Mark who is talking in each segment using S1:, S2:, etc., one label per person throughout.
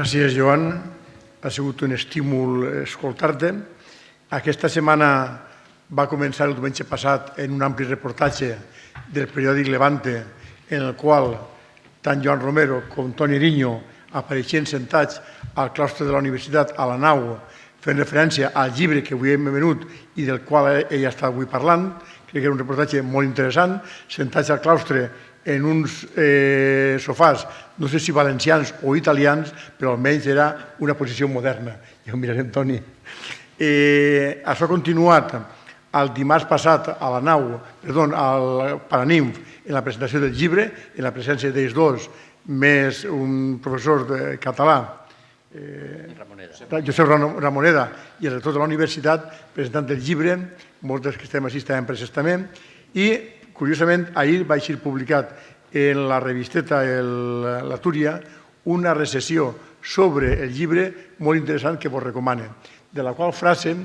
S1: Gràcies, Joan. Ha sigut un estímul escoltar-te. Aquesta setmana va començar el diumenge passat en un ampli reportatge del periòdic Levante, en el qual tant Joan Romero com Toni Eriño apareixien sentats al claustre de la universitat, a la nau, fent referència al llibre que avui hem venut i del qual ell està avui parlant. Crec que era un reportatge molt interessant, sentats al claustre en uns sofàs, no sé si valencians o italians, però almenys era una posició moderna. Ja ho mirarem, Toni. Això ha continuat el dimarts passat a la nau, al Paraninf, en la presentació del llibre, en la presència d'ells dos, més un professor de català, Josep Ramoneda, i el rector de la universitat, presentant el llibre, molts dels que estem així estàvem presents també, i curiosament, ahir va ser publicat en la revisteta La Túria una recensió sobre el llibre molt interessant que vos recomano, de la qual frase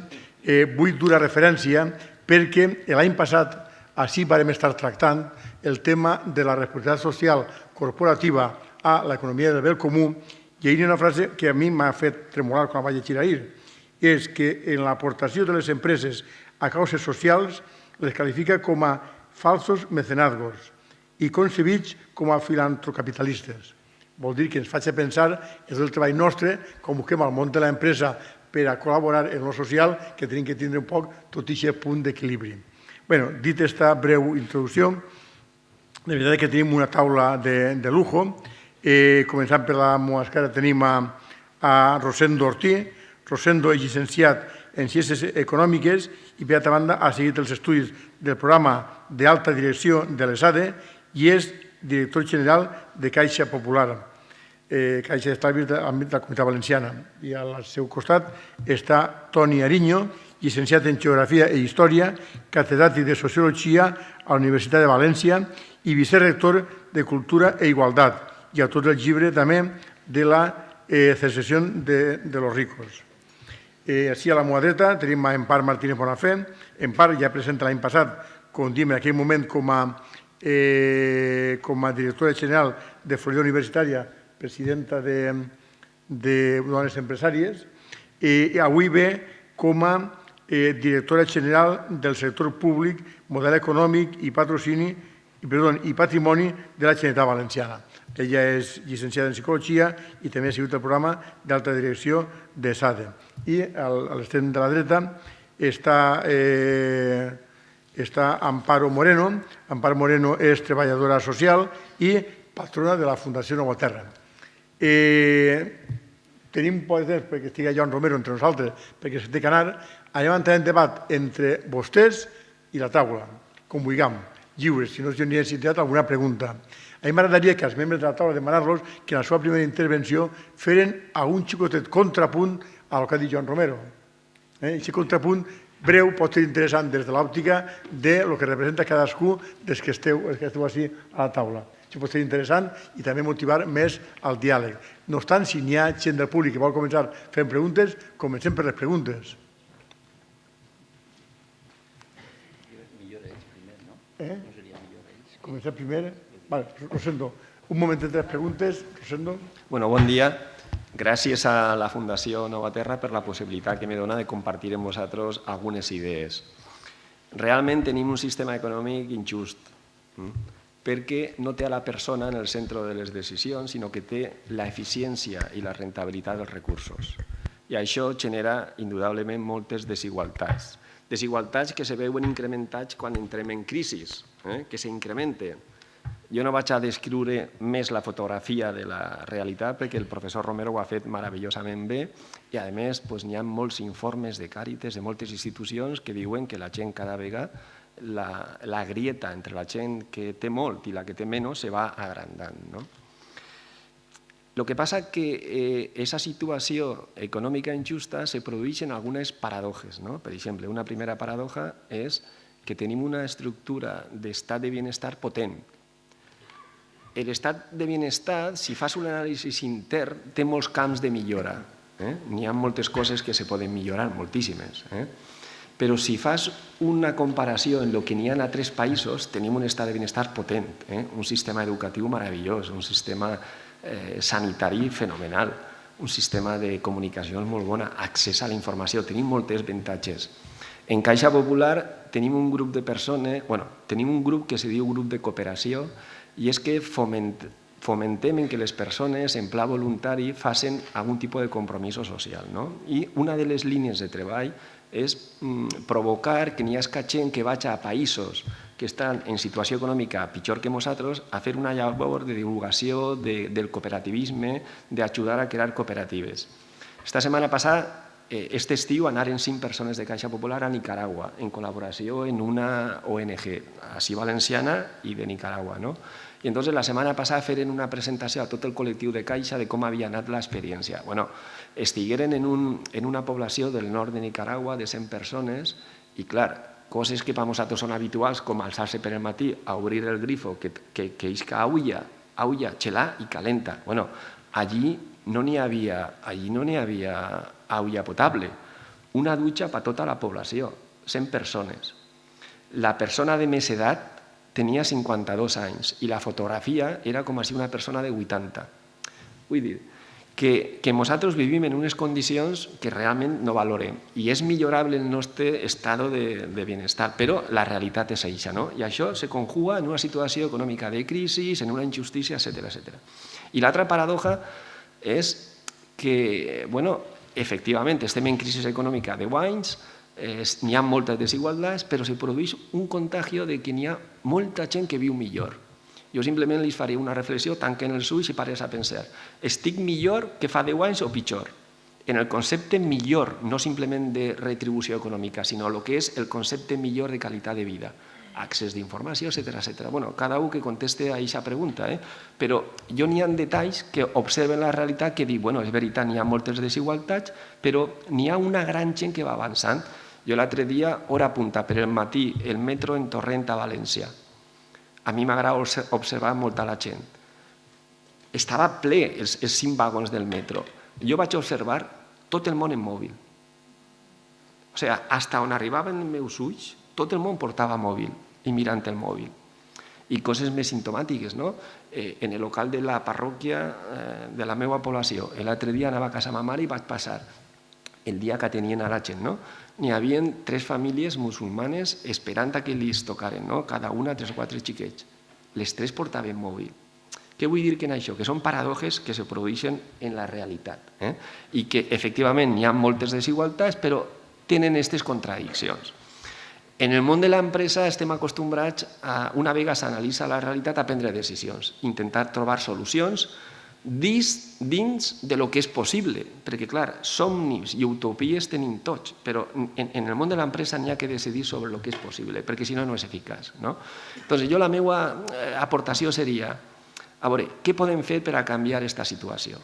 S1: vull dur a referència perquè l'any passat així vam estar tractant el tema de la responsabilitat social corporativa a l'economia del bé comú, i ahir hi ha una frase que a mi m'ha fet tremolar quan la vaig llegir ahir, és que en l'aportació de les empreses a causes socials les qualifica com a falsos mecenazgos i concebits com a filantropicapitalistes. Vol dir que ens faig pensar en el treball nostre, com busquem al món de l'empresa per a col·laborar en lo social, que tenim que tindre un poc tot aquest punt d'equilibri. Bé, dit aquesta breu introducció, de veritat que tenim una taula de lujo. Començant per la meva esquerra tenim a Rosendo Ortí. Rosendo és llicenciat en Ciències Econòmiques i, per altra banda, ha seguit els estudis del programa d'alta direcció de l'ESADE i és director general de Caixa Popular, Caixa d'Estalvis de l'àmbit de la Comunitat Valenciana. I al seu costat està Toni Eriño, llicenciat en Geografia i Història, catedràtic de Sociologia a la Universitat de València i vicerector de Cultura i Igualtat, i autor del llibre també de la cessació de los ricos. Així a la meva dreta tenim a Empar Martínez Bonafé. Empar ja presenta l'any passat, com diem en aquell moment, com a directora general de Florida Universitària, presidenta de Dones Empresàries, i avui ve com a directora general del sector públic, model econòmic i patrimoni de la Generalitat Valenciana. Ella és llicenciada en Psicologia i també ha sigut el programa d'alta direcció de SADE. I a l'extrem de la dreta està Amparo Moreno. Amparo Moreno és treballadora social i patrona de la Fundació Nova Terra. Tenim poc de temps perquè estigui Joan Romero entre nosaltres, perquè se té que anar. Anem a entrar en debat entre vostès i la taula, com vulguem, lliures, si no n'hi ha necessitat alguna pregunta. A mi m'agradaria que els membres de la taula demanar-los que en la seva primera intervenció feren algun xicotet contrapunt al que ha dit Joan Romero. Aquest contrapunt breu pot ser interessant des de l'òptica del que representa cadascú dels que esteu així a la taula. Això pot ser interessant i també motivar més el diàleg. No obstant, si n'hi ha gent del públic que vol començar fent preguntes, comencem per les preguntes.
S2: Millor ells primer, no? No seria millor ells?
S1: Comencem primer. Vale, Rosendo, un moment de tres preguntes. Rosendo.
S3: Bueno, bon dia. Gràcies a la Fundació Nova Terra per la possibilitat que me dona de compartir amb vosaltres algunes idees. Realment tenim un sistema econòmic injust, perquè no té a la persona en el centre de les decisions, sinó que té l'eficiència i la rentabilitat dels recursos. I això genera, indudablement, moltes desigualtats. Desigualtats que se veuen incrementats quan entrem en crisi, que s'incrementen. Jo no vaig a descriure més la fotografia de la realitat perquè el professor Romero ho ha fet meravellosament bé i, a més, n'hi ha molts informes de Càritas, de moltes institucions que diuen que la gent cada vegada, la grieta entre la gent que té molt i la que té menys se va agrandant. El que passa és que aquesta situació econòmica injusta se produeix en algunes paradoxes. Per exemple, una primera paradoxa és que tenim una estructura d'estat de benestar potent. L'estat de benestar, si fas un anàlisi intern, té molts camps de millora. N'hi ha moltes coses que se poden millorar, moltíssimes. Però si fas una comparació en el que n'hi ha en altres països, tenim un estat de benestar potent, un sistema educatiu meravellós, un sistema sanitari fenomenal. un sistema de comunicació molt bon, accés a la informació, tenim molts avantatges. En Caixa Popular tenim un grup de persones, tenim un grup que se diu grup de cooperació, i és que fomentem que les persones en pla voluntari facin algun tipus de compromís social. I una de les línies de treball és provocar que n'hi hagi gent que vagi a països que estan en situació econòmica pitjor que nosaltres a fer una labor de divulgació del cooperativisme, d'ajudar a crear cooperatives. Esta setmana passada, este estiu, anaren 5 persones de Caixa Popular a Nicaragua en col·laboració en una ONG, així valenciana i de Nicaragua. I entonces la setmana passada feren una presentació a tot el col·lectiu de Caixa de com havia anat l'experiència. Estigueren en una població del nord de Nicaragua de 100 persones i, clar, coses que per nosaltres són habituals, com alçar-se per el matí a obrir el grifo, que isca aigua, xelà i calenta. Allí no n'hi havia aigua potable. Una dutxa per tota la població, 100 persones. La persona de més edat tenia 52 anys i la fotografia era com si una persona de 80. Vull dir que nosaltres vivim en unes condicions que realment no valorem i és millorable el nostre estat de benestar, però la realitat és això, i això se conjuga en una situació econòmica de crisi, en una injustícia, etc. I l'altra paradoja és que, efectivament, estem en crisi econòmica de 10 anys, n'hi ha moltes desigualtats, però se produeix un contagi de que n'hi ha molta gent que viu millor. Jo simplement li faré una reflexió, tanquen els ulls i pares a pensar. Estic millor que fa 10 anys o pitjor? En el concepte millor, no simplement de retribució econòmica, sinó el que és el concepte millor de qualitat de vida. Accés d'informació, etc. Cada un que conteste a aquesta pregunta, però jo n'hi ha detalls que observen la realitat que dic, és veritat, n'hi ha moltes desigualtats, però n'hi ha una gran gent que va avançant. Jo l'altre dia, hora punta per el matí, el metro en Torrent a València. A mi m'agrada observar molta la gent. Estava ple els 5 vagons del metro. Jo vaig observar tot el món en mòbil. O sigui, fins on arribaven els meus ulls, tot el món portava mòbil i mirant el mòbil. I coses més simptomàtiques, no? En el local de la parròquia de la meva població, l'altre dia anava a casa ma mare i vaig passar el dia que tenien a la gent, no? N'hi havia 3 famílies musulmanes esperant que li tocaren, cada una 3 o 4 xiquets. Les 3 portaven mòbil. Què vull dir en això? Que són paradoxes que se produeixen en la realitat i que, efectivament, hi ha moltes desigualtats, però tenen aquestes contradiccions. En el món de l'empresa estem acostumbrats, una vegada s'analitza la realitat, a prendre decisions, intentar trobar solucions dins de lo que és possible, perquè, clar, somnis i utopies tenim tots, però en el món de l'empresa n'hi ha que decidir sobre el que és possible, perquè si no, no és eficaç. Doncs la meva aportació seria, a veure, què podem fer per a canviar aquesta situació?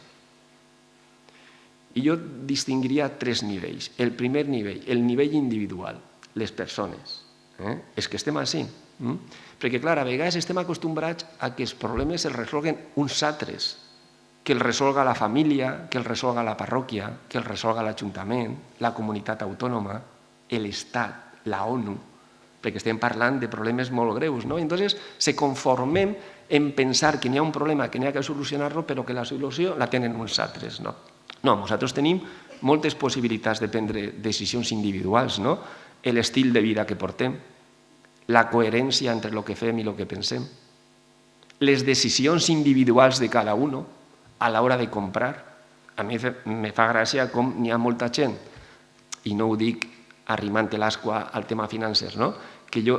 S3: I jo distingiria 3 nivells. El primer nivell, el nivell individual, les persones. És que estem així. Perquè, clar, a vegades estem acostumbrats a que els problemes els resolguen uns altres, que el resolga la família, que el resolga la parròquia, que el resolga l'Ajuntament, la comunitat autònoma, l'Estat, la ONU, perquè estem parlant de problemes molt greus. Entonces, se conformem en pensar que n'hi ha un problema, que n'hi ha que solucionar-lo, però que la solució la tenen uns altres. No, nosaltres tenim moltes possibilitats de prendre decisions individuals, l'estil de vida que portem, la coherència entre el que fem i el que pensem, les decisions individuals de cada un a l'hora de comprar. A mi me fa gràcia com n'hi ha molta gent, i no ho dic arrimant l'ascua al tema financers, que jo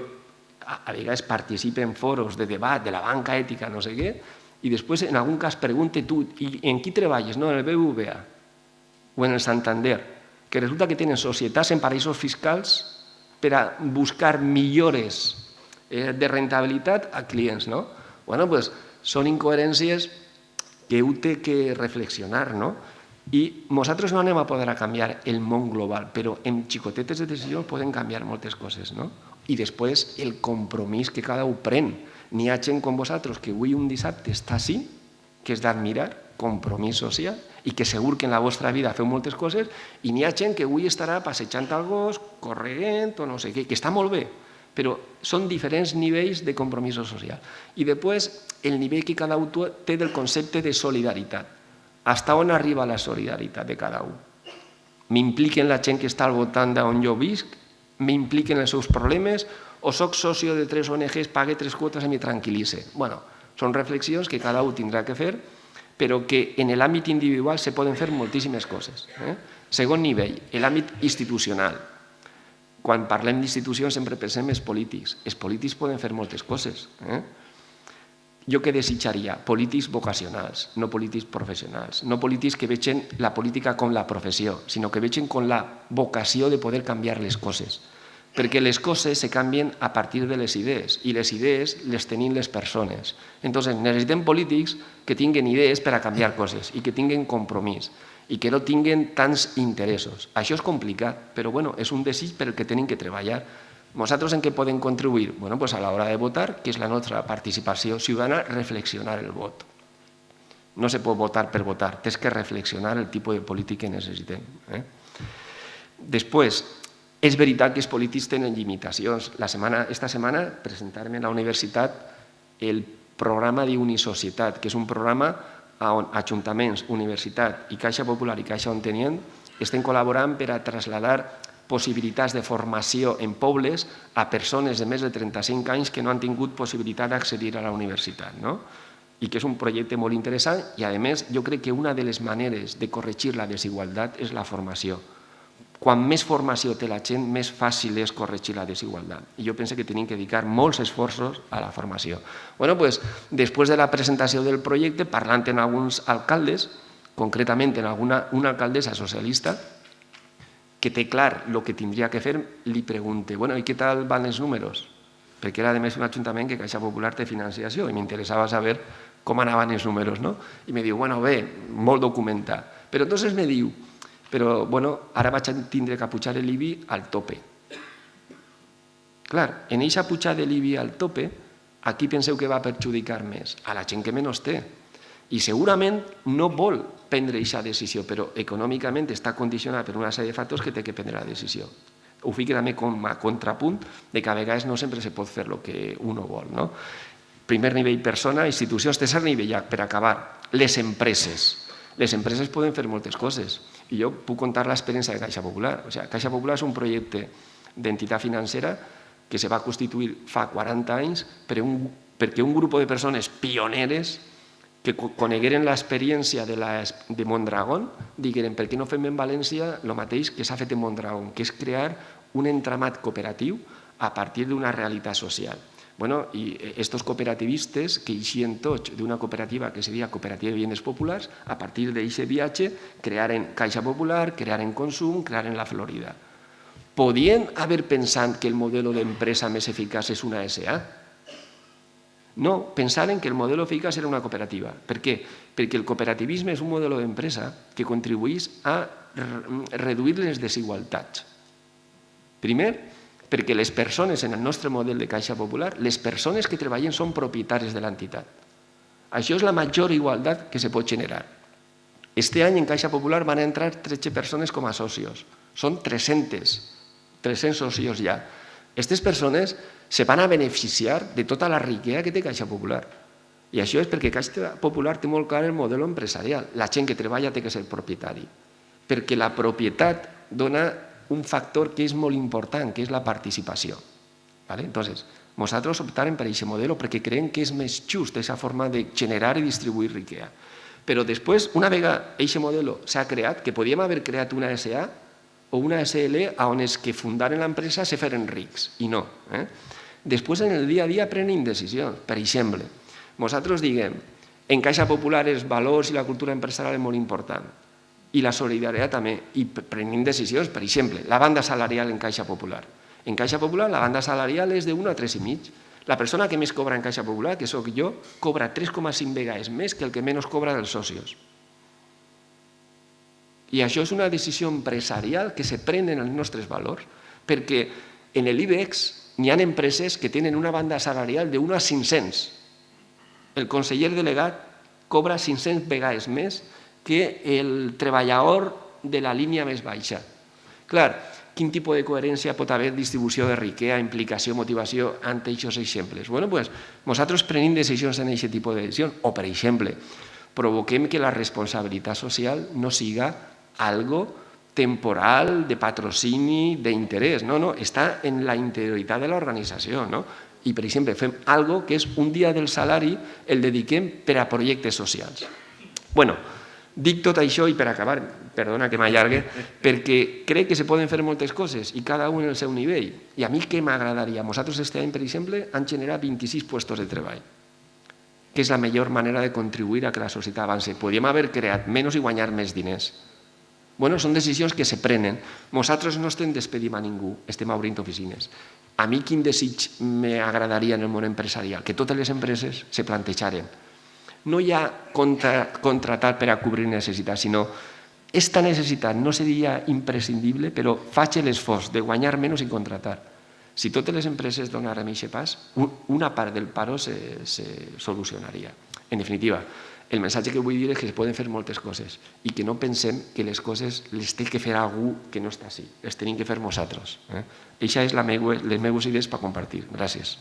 S3: a vegades participo en foros de debat de la banca ètica, no sé què, i després en algun cas pregunte tu, i en qui treballes? En el BBVA o en el Santander, que resulta que tenen societats en paraïsos fiscals per a buscar millores de rentabilitat a clients. Doncs són incoherències que heu de reflexionar, i nosaltres no anem a poder canviar el món global, però amb xicotetes de decisions podem canviar moltes coses. I després el compromís que cada un pren. N'hi ha gent com vosaltres que avui un dissabte està així, que és d'admirar, compromís social, i que segur que en la vostra vida feu moltes coses, i n'hi ha gent que avui estarà passejant el gos, corrent o no sé què, que està molt bé, però són diferents nivells de compromís social. I després el nivell que cada un té del concepte de solidaritat. Fins on arriba la solidaritat de cada un? M'impliquen la gent que està al voltant d'on jo visc? M'impliquen els seus problemes? O soc socio de 3 ONGs, pague 3 quotes i me tranquil·litze? Bueno, són reflexions que cada un tindrà que fer, però que en l'àmbit individual se poden fer moltíssimes coses. Segon nivell, l'àmbit institucional. Quan parlem d'institucions sempre pensem els polítics. Els polítics poden fer moltes coses. Jo què desitjaria? Polítics vocacionals, no polítics professionals. No polítics que vegin la política com la professió, sinó que vegin com la vocació de poder canviar les coses. Perquè les coses se canvien a partir de les idees, i les idees les tenim les persones. Entonces, necessitem polítics que tinguen idees per a canviar coses i que tinguen compromís i que no tinguen tants interessos. Això és complicat, però bueno, és un desig per el que tenim que treballar. Nosaltres en què podem contribuir? Bueno, pues a l'hora de votar, que és la nostra participació ciutadana, reflexionar el vot. No se pot votar per votar, tens que reflexionar el tipus de polític que necessitem. Després, és veritat que els polítics tenen limitacions. Esta setmana presentarem a la universitat el programa d'Unisocietat, que és un programa on ajuntaments, universitat i Caixa Popular i Caixa Ontenient estem col·laborant per a traslladar possibilitats de formació en pobles a persones de més de 35 anys que no han tingut possibilitat d'accedir a la universitat. I que és un projecte molt interessant i, a més, jo crec que una de les maneres de corregir la desigualtat és la formació. Quan més formació té la gent, més fàcil és corregir la desigualtat. I jo penso que tenim que dedicar molts esforços a la formació. Després de la presentació del projecte, parlant amb alguns alcaldes, concretament amb una alcaldessa socialista, que té clar el que tindria que fer, li pregunte, i què tal van els números? Perquè era, a més, un ajuntament que Caixa Popular té financiació i m'interessava saber com anaven els números. I me diu, bé, molt documentat. Però entonces me diu, però ara vaig tindre que pujar l'IBI al tope. Clar, en aquesta pujada de l'IBI al tope, a qui penseu que va perjudicar més? A la gent que menys té. I segurament no vol prendre aquesta decisió, però econòmicament està condicionat per una sèrie de factors que té que prendre la decisió. Ho fico també com a contrapunt de que a vegades no sempre se pot fer el que uno vol. Primer nivell, persona, institucions. Tercer nivell, per acabar, les empreses. Les empreses poden fer moltes coses. I jo puc contar l'experiència de Caixa Popular. Caixa Popular és un projecte d'entitat financera que se va constituir fa 40 anys perquè un grup de persones pioneres que conegueren l'experiència de Mondragón digueren per què no fem en València el mateix que s'ha fet en Mondragón, que és crear un entramat cooperatiu a partir d'una realitat social. I aquests cooperativistes que eixien tots d'una cooperativa que seria Cooperativa de Vivendes Populars, a partir d'aquest viatge crearen Caixa Popular, crearen Consum, crearen La Florida. Podien haver pensat que el model d'empresa més eficaç és una SA? No, pensaren que el model eficaç era una cooperativa. Per què? Perquè el cooperativisme és un model d'empresa que contribueix a reduir les desigualtats. Primer, perquè les persones, en el nostre model de Caixa Popular, les persones que treballen són propietaris de l'entitat. Això és la major igualtat que se pot generar. Este any en Caixa Popular van entrar 13 persones com a socios. Són 300 socios ja. Aquestes persones se van a beneficiar de tota la riquesa que té Caixa Popular. I això és perquè Caixa Popular té molt clar el model empresarial. La gent que treballa té que ser propietari. Perquè la propietat dona un factor que és molt important, que és la participació. Entonces, nosaltres optarem per aquest model perquè creiem que és més just aquesta forma de generar i distribuir riquesa. Però després, una vegada aquest model s'ha creat, que podíem haver creat una SA o una SL on els que fundaren l'empresa se feren rics, i no. Després, en el dia a dia, prenen decisions. Per exemple, nosaltres diguem, en Caixa Popular els valors i la cultura empresarial és molt important. I la solidaritat també, i prenem decisions. Per exemple, la banda salarial en Caixa Popular. En Caixa Popular la banda salarial és de 1 a 3,5. La persona que més cobra en Caixa Popular, que sóc jo, cobra 3,5 vegades més que el que menys cobra dels socios. I això és una decisió empresarial que se pren en els nostres valors, perquè en l'IBEX n'hi ha empreses que tenen una banda salarial de 1 a 500. El conseller delegat cobra 500 vegades més que el treballador de la línia més baixa. Clar, quin tipus de coherència pot haver distribució de riquesa, implicació, motivació ante aquests exemples? Nosaltres prenem decisions en aquest tipus de decisions. O, per exemple, provoquem que la responsabilitat social no siga algo temporal, de patrocini, d'interès. No, està en la interioritat de l'organització. I, per exemple, fem algo que és un dia del salari, el dediquem per a projectes socials. Bueno, dic tot això i per acabar, perdona que m'allargue, perquè crec que se poden fer moltes coses i cada un en el seu nivell. I a mi què m'agradaria? Nosaltres este any, per exemple, han generat 26 puestos de treball, que és la millor manera de contribuir a que la societat avanci. Podríem haver creat menys i guanyar més diners. Bueno, són decisions que se prenen. Nosaltres no estem despedint a ningú, estem obrint oficines. A mi quin desig m'agradaria en el món empresarial? Que totes les empreses se plantejaren. No hi ha contratar per a cobrir necessitats, sinó esta necessitat no seria imprescindible, però faig l'esforç de guanyar menys i contratar. Si totes les empreses donaren aquest pas, una part del paro se solucionaria. En definitiva, el missatge que vull dir és que es poden fer moltes coses i que no pensem que les coses les té que fer algú que no està així, les tenim que fer nosaltres. Això són les meves idees per compartir. Gràcies.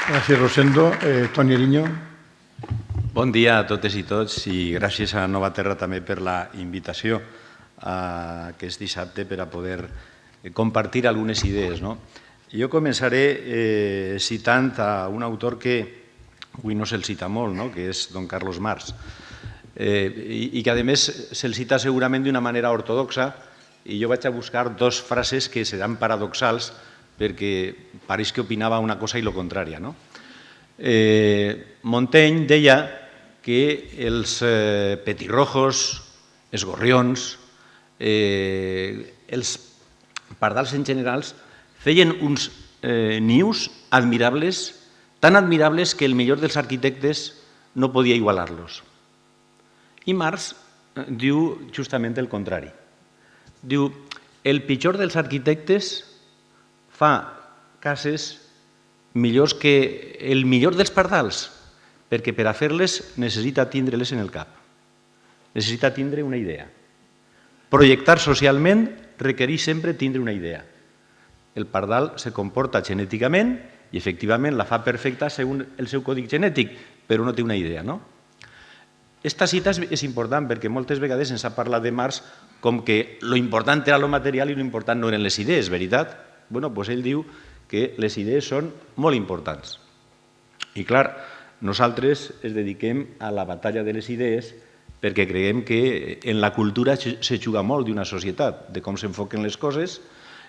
S1: Gràcies, Rosendo. Toni Eriño.
S4: Bon dia a totes i tots i gràcies a Nova Terra també per la invitació aquest dissabte per a poder compartir algunes idees. Jo començaré citant a un autor que avui no se'l cita molt, que és don Carlos Marx, i que a més se'l cita segurament d'una manera ortodoxa, i jo vaig a buscar dues frases que seran paradoxals perquè pareix que opinava una cosa i la contrària. Montaigne deia que els petirrojos, els gorrions, els pardals en general feien uns nius admirables, tan admirables que el millor dels arquitectes no podia igualar-los. I Marx diu justament el contrari. Diu, el pitjor dels arquitectes fa cases millors que el millor dels pardals, perquè per a fer-les necessita tindre-les en el cap. Necessita tindre una idea. Projectar socialment requereix sempre tindre una idea. El pardal se comporta genèticament i efectivament la fa perfecta segons el seu còdic genètic, però no té una idea. Esta cita és important perquè moltes vegades ens ha parlat de Marx com que lo important era lo material i lo important no eren les idees, veritat? Doncs ell diu que les idees són molt importants. I clar, nosaltres ens dediquem a la batalla de les idees perquè creiem que en la cultura se juga molt d'una societat, de com s'enfoquen les coses.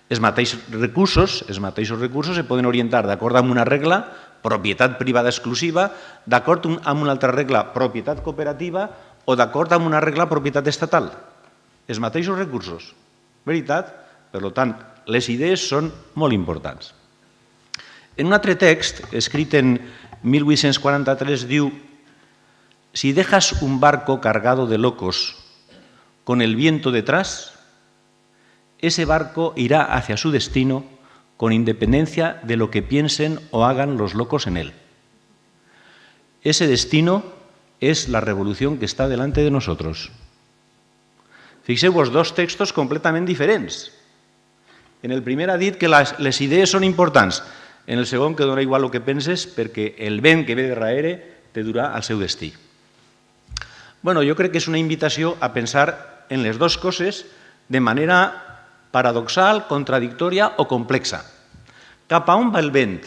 S4: Els mateixos recursos se poden orientar d'acord amb una regla, propietat privada exclusiva, d'acord amb una altra regla, propietat cooperativa, o d'acord amb una regla, propietat estatal. Els mateixos recursos. Veritat? Per tant, les idees són molt importants. En un altre text, escrit en 1843, diu: si dejas un barco cargado de locos con el viento detrás, ese barco irá hacia su destino con independencia de lo que piensen o hagan los locos en él. Ese destino es la revolución que está delante de nosotros. Fixeu-vos, dos textos completament diferents. En el primer ha dit que les idees són importants, en el segon que dona igual el que penses perquè el vent que ve darrere te durà al seu destí. Jo crec que és una invitació a pensar en les dues coses de manera paradoxal, contradictòria o complexa. Cap a on va el vent?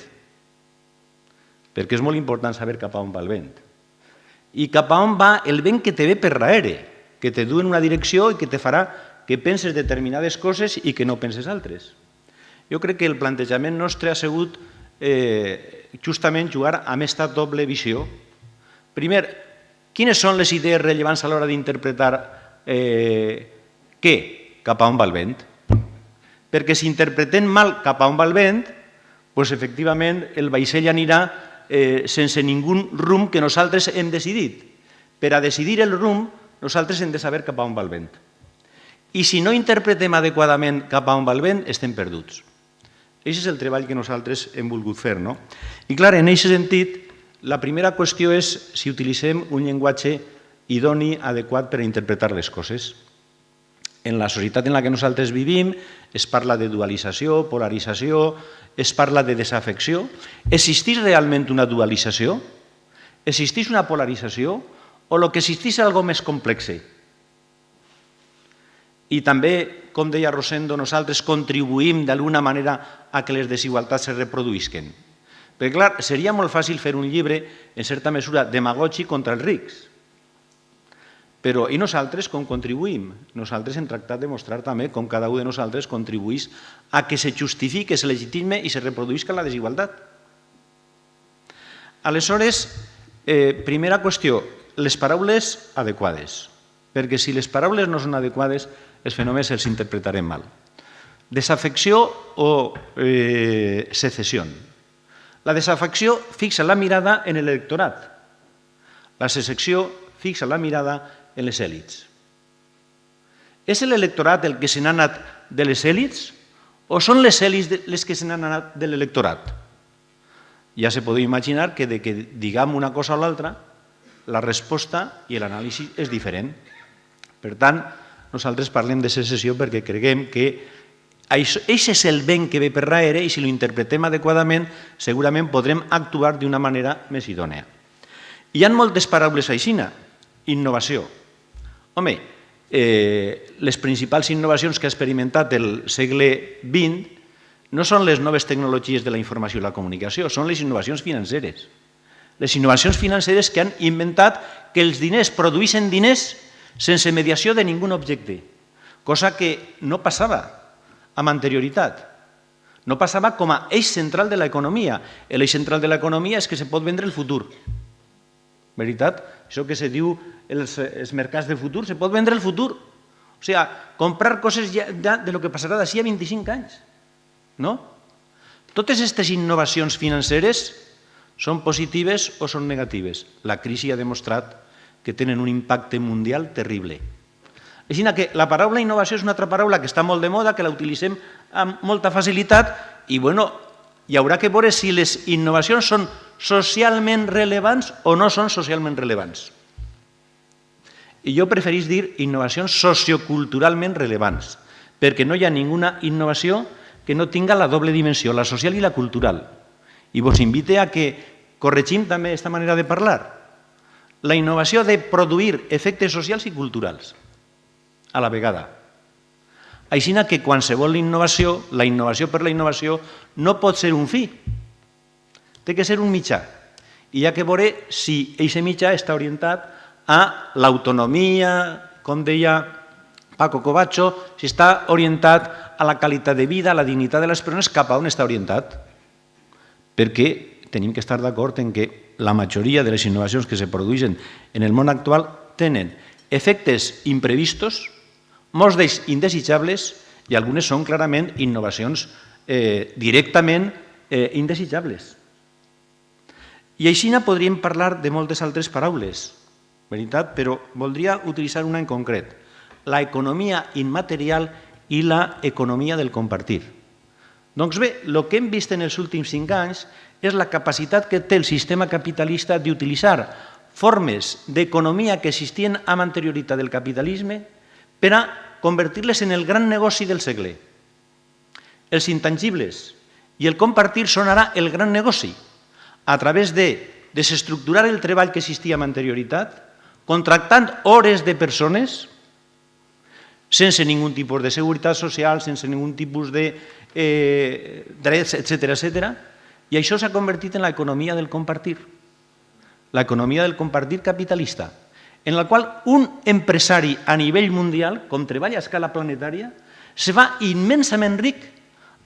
S4: Perquè és molt important saber cap a on va el vent. I cap a on va el vent que te ve per darrere, que te du en una direcció i que te farà que penses determinades coses i que no penses altres. Jo crec que el plantejament nostre ha sigut justament jugar amb aquesta doble visió. Primer, quines són les idees rellevants a l'hora d'interpretar què? Cap a on va el vent? Perquè si interpretem mal cap a on va el vent, doncs efectivament el vaixell anirà sense ningú rumb que nosaltres hem decidit. Per a decidir el rumb, nosaltres hem de saber cap a on va el vent. I si no interpretem adequadament cap a on va el vent, estem perduts. Aquest és el treball que nosaltres hem volgut fer. I clar, en aquest sentit, la primera qüestió és si utilitzem un llenguatge idoni, adequat per a interpretar les coses. En la societat en la que nosaltres vivim, es parla de dualització, polarització, es parla de desafecció. Existeix realment una dualització? Existeix una polarització? O el que existeix és algo més complex? I també, com deia Rosendo, nosaltres contribuïm d'alguna manera a que les desigualtats se reproduïsquen. Perquè, clar, seria molt fàcil fer un llibre, en certa mesura, demagògic contra els rics. Però, i nosaltres com contribuïm? Nosaltres hem tractat de mostrar també com cada un de nosaltres contribuïs a que se justifique, se legitime i se reproduïsca la desigualtat. Aleshores, primera qüestió, les paraules adequades. Perquè si les paraules no són adequades, els fenòmens els interpretarem mal. Desafecció o secessió. La desafecció fixa la mirada en l'electorat. La secessió fixa la mirada en les èlits. És l'electorat el que se n'ha anat de les èlits o són les èlits les que se n'han anat de l'electorat? Ja se podeu imaginar que de que diguem una cosa o l'altra, la resposta i l'anàlisi és diferent. Per tant, nosaltres parlem de secessió perquè creguem que això és el vent que ve per darrere i si l'interpretem adequadament segurament podrem actuar d'una manera més idònea. Hi ha moltes paraules aixina. Innovació. Home, les principals innovacions que ha experimentat el segle XX no són les noves tecnologies de la informació i la comunicació, són les innovacions financeres. Les innovacions financeres que han inventat que els diners produïssin diners sense mediació de ningú objecte, cosa que no passava amb anterioritat. No passava com a eix central de l'economia. L'eix central de l'economia és que se pot vendre el futur. Veritat? Això que se diu els mercats de futur, se pot vendre el futur. O sigui, comprar coses ja de lo que passarà d'ací a 25 anys. No? Totes aquestes innovacions financeres són positives o són negatives. La crisi ha demostrat que tenen un impacte mundial terrible. Així que la paraula innovació és una altra paraula que està molt de moda, que la utilitzem amb molta facilitat i, bueno, hi haurà que veure si les innovacions són socialment rellevants o no són socialment rellevants. I jo preferís dir innovacions socioculturalment rellevants, perquè no hi ha ninguna innovació que no tinga la doble dimensió, la social i la cultural. I vos invite a que corregim també aquesta manera de parlar. La innovació ha de produir efectes socials i culturals a la vegada. Així que qualsevol innovació, la innovació per la innovació, no pot ser un fi, té que ser un mitjà. I hi ha que veure si aquest mitjà està orientat a l'autonomia, com deia Paco Covacho, si està orientat a la qualitat de vida, a la dignitat de les persones, cap a on està orientat. Perquè tenim que estar d'acord en que la majoria de les innovacions que se produeixen en el món actual tenen efectes imprevistos, molts d'ells indesitjables i algunes són clarament innovacions directament indesitjables. I així podríem parlar de moltes altres paraules, veritat? Però voldria utilitzar una en concret, la economia immaterial i la economia del compartir. Doncs bé, el que hem vist en els últims 5 anys és la capacitat que té el sistema capitalista d'utilitzar formes d'economia que existien amb anterioritat del capitalisme per a convertir-les en el gran negoci del segle. Els intangibles i el compartir són ara el gran negoci, a través de desestructurar el treball que existia amb anterioritat, contractant hores de persones sense ningun tipus de seguretat social, sense ningun tipus de drets, etc. I això s'ha convertit en l'economia del compartir, l'economia del compartir capitalista, en la qual un empresari a nivell mundial, com treballa a escala planetària, se fa immensament ric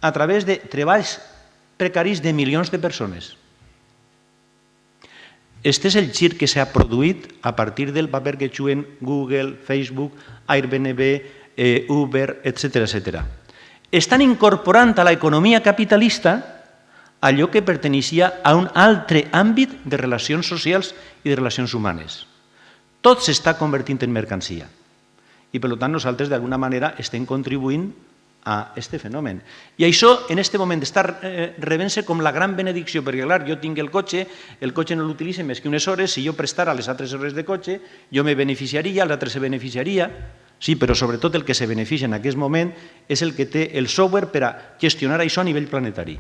S4: a través de treballs precaris de milions de persones. Este és el gir que s'ha produït a partir del paper que juguen Google, Facebook, Airbnb, Uber, etc. Estan incorporant a l'economia capitalista allò que perteneixia a un altre àmbit de relacions socials i de relacions humanes. Tot s'està convertint en mercancia. I, per tant, nosaltres, d'alguna manera, estem contribuint a aquest fenomen. I això, en aquest moment, està rebent-se com la gran benedicció, perquè, clar, jo tinc el cotxe no l'utilitzo més que unes hores, si jo prestara les altres hores de cotxe, jo me beneficiaria, l'altre se beneficiaria. Sí, però sobretot el que se beneficia en aquest moment és el que té el software per a gestionar això a nivell planetari.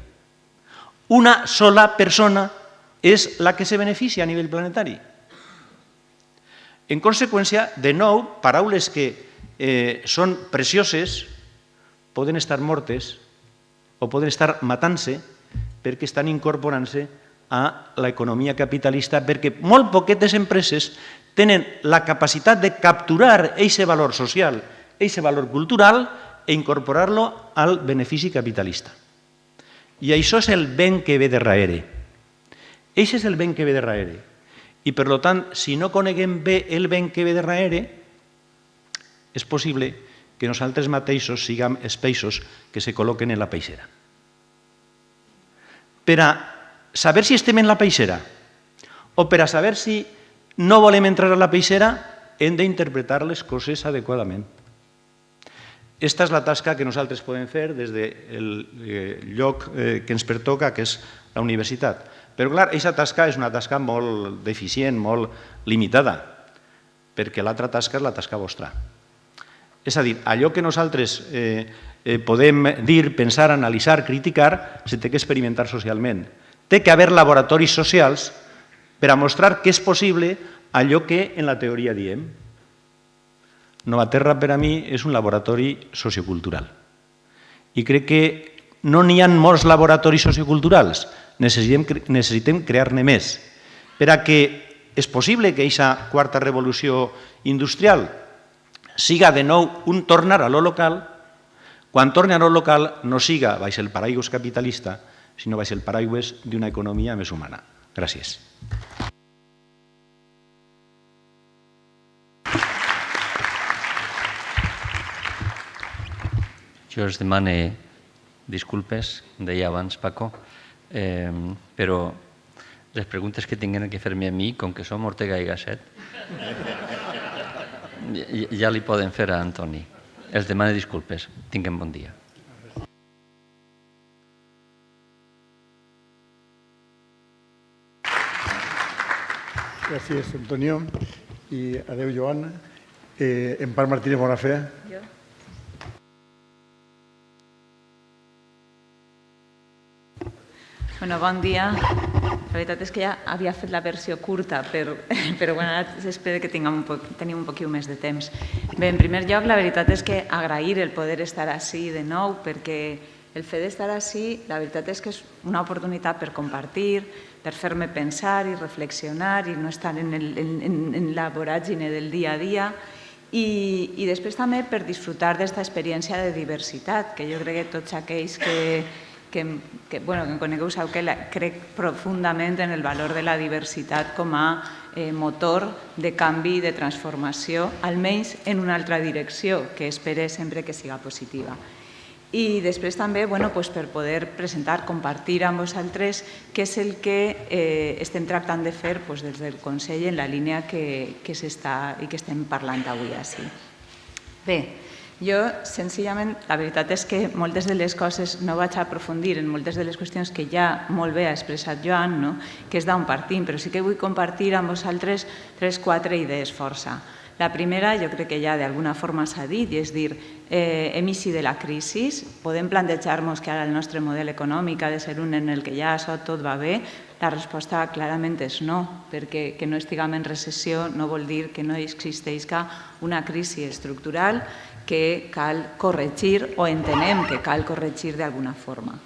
S4: Una sola persona és la que se beneficia a nivell planetari. En conseqüència, de nou, paraules que són precioses poden estar mortes o poden estar matant-se perquè estan incorporant-se a l'economia capitalista, perquè molt poquetes empreses tenen la capacitat de capturar aquest valor social, aquest valor cultural i incorporar-lo al benefici capitalista. I això és el ben que ve de darrere. Això és el ben que ve de darrere. I, per tant, si no coneguem bé el ben que ve de darrere, és possible que nosaltres mateixos siguem els peixos que se col·loquen en la peixera. Per a saber si estem en la peixera o per a saber si no volem entrar a la peixera, hem d'interpretar les coses adequadament. Esta és la tasca que nosaltres podem fer des del lloc que ens pertoca, que és la universitat. Però, clar, aquesta tasca és una tasca molt deficient, molt limitada, perquè l'altra tasca és la tasca vostra. És a dir, allò que nosaltres podem dir, pensar, analitzar, criticar, se té que experimentar socialment. Té que haver laboratoris socials per a mostrar que és possible allò que en la teoria diem. Nova Terra, per a mi, és un laboratori sociocultural. I crec que no n'hi ha molts laboratoris socioculturals. Necessitem crear-ne més. Per a que és possible que aquesta quarta revolució industrial siga de nou un tornar a lo local, quan torni a lo local no siga baix el paraigües capitalista, sinó baix el paraigües d'una economia més humana. Gràcies.
S2: Jo us demane disculpes, deia abans Paco, però les preguntes que tinguin que fer-me a mi, com que som Ortega i Gasset, ja li poden fer a Antoni. Els demane disculpes. Tinguem bon dia.
S1: Gràcies, Antonio. I adeu, Joan. Empar Martínez Bonafé.
S5: Jo. Bueno, bon dia. La veritat és que ja havia fet la versió curta, però bueno, ara espero que tenim un poquet més de temps. Bé, en primer lloc, la veritat és que agrair el poder estar així de nou, perquè el fet d'estar així, la veritat és que és una oportunitat per compartir, per fer-me pensar i reflexionar i no estar en la voràgine del dia a dia. I després també per disfrutar d'aquesta experiència de diversitat, que jo crec que tots aquells que em conegueu sabeu que crec profundament en el valor de la diversitat com a motor de canvi i de transformació, almenys en una altra direcció, que espero sempre que siga positiva. I després també per poder presentar, compartir amb vosaltres què és el que estem tractant de fer des del Consell en la línia que s'està i que estem parlant avui així. Bé, jo, senzillament, la veritat és que moltes de les coses no vaig aprofundir en moltes de les qüestions que ja molt bé ha expressat Joan, que és d'on partim, però sí que vull compartir amb vosaltres 3-4 idees força. La primera, jo crec que ja d'alguna forma s'ha dit, i és dir, hem eixit de la crisi, podem plantejar-nos que ara el nostre model econòmic ha de ser un en el que ja això tot va bé. La resposta clarament és no, perquè que no estiguem en recessió no vol dir que no existeixi una crisi estructural que cal corregir o entenem que cal corregir d'alguna forma.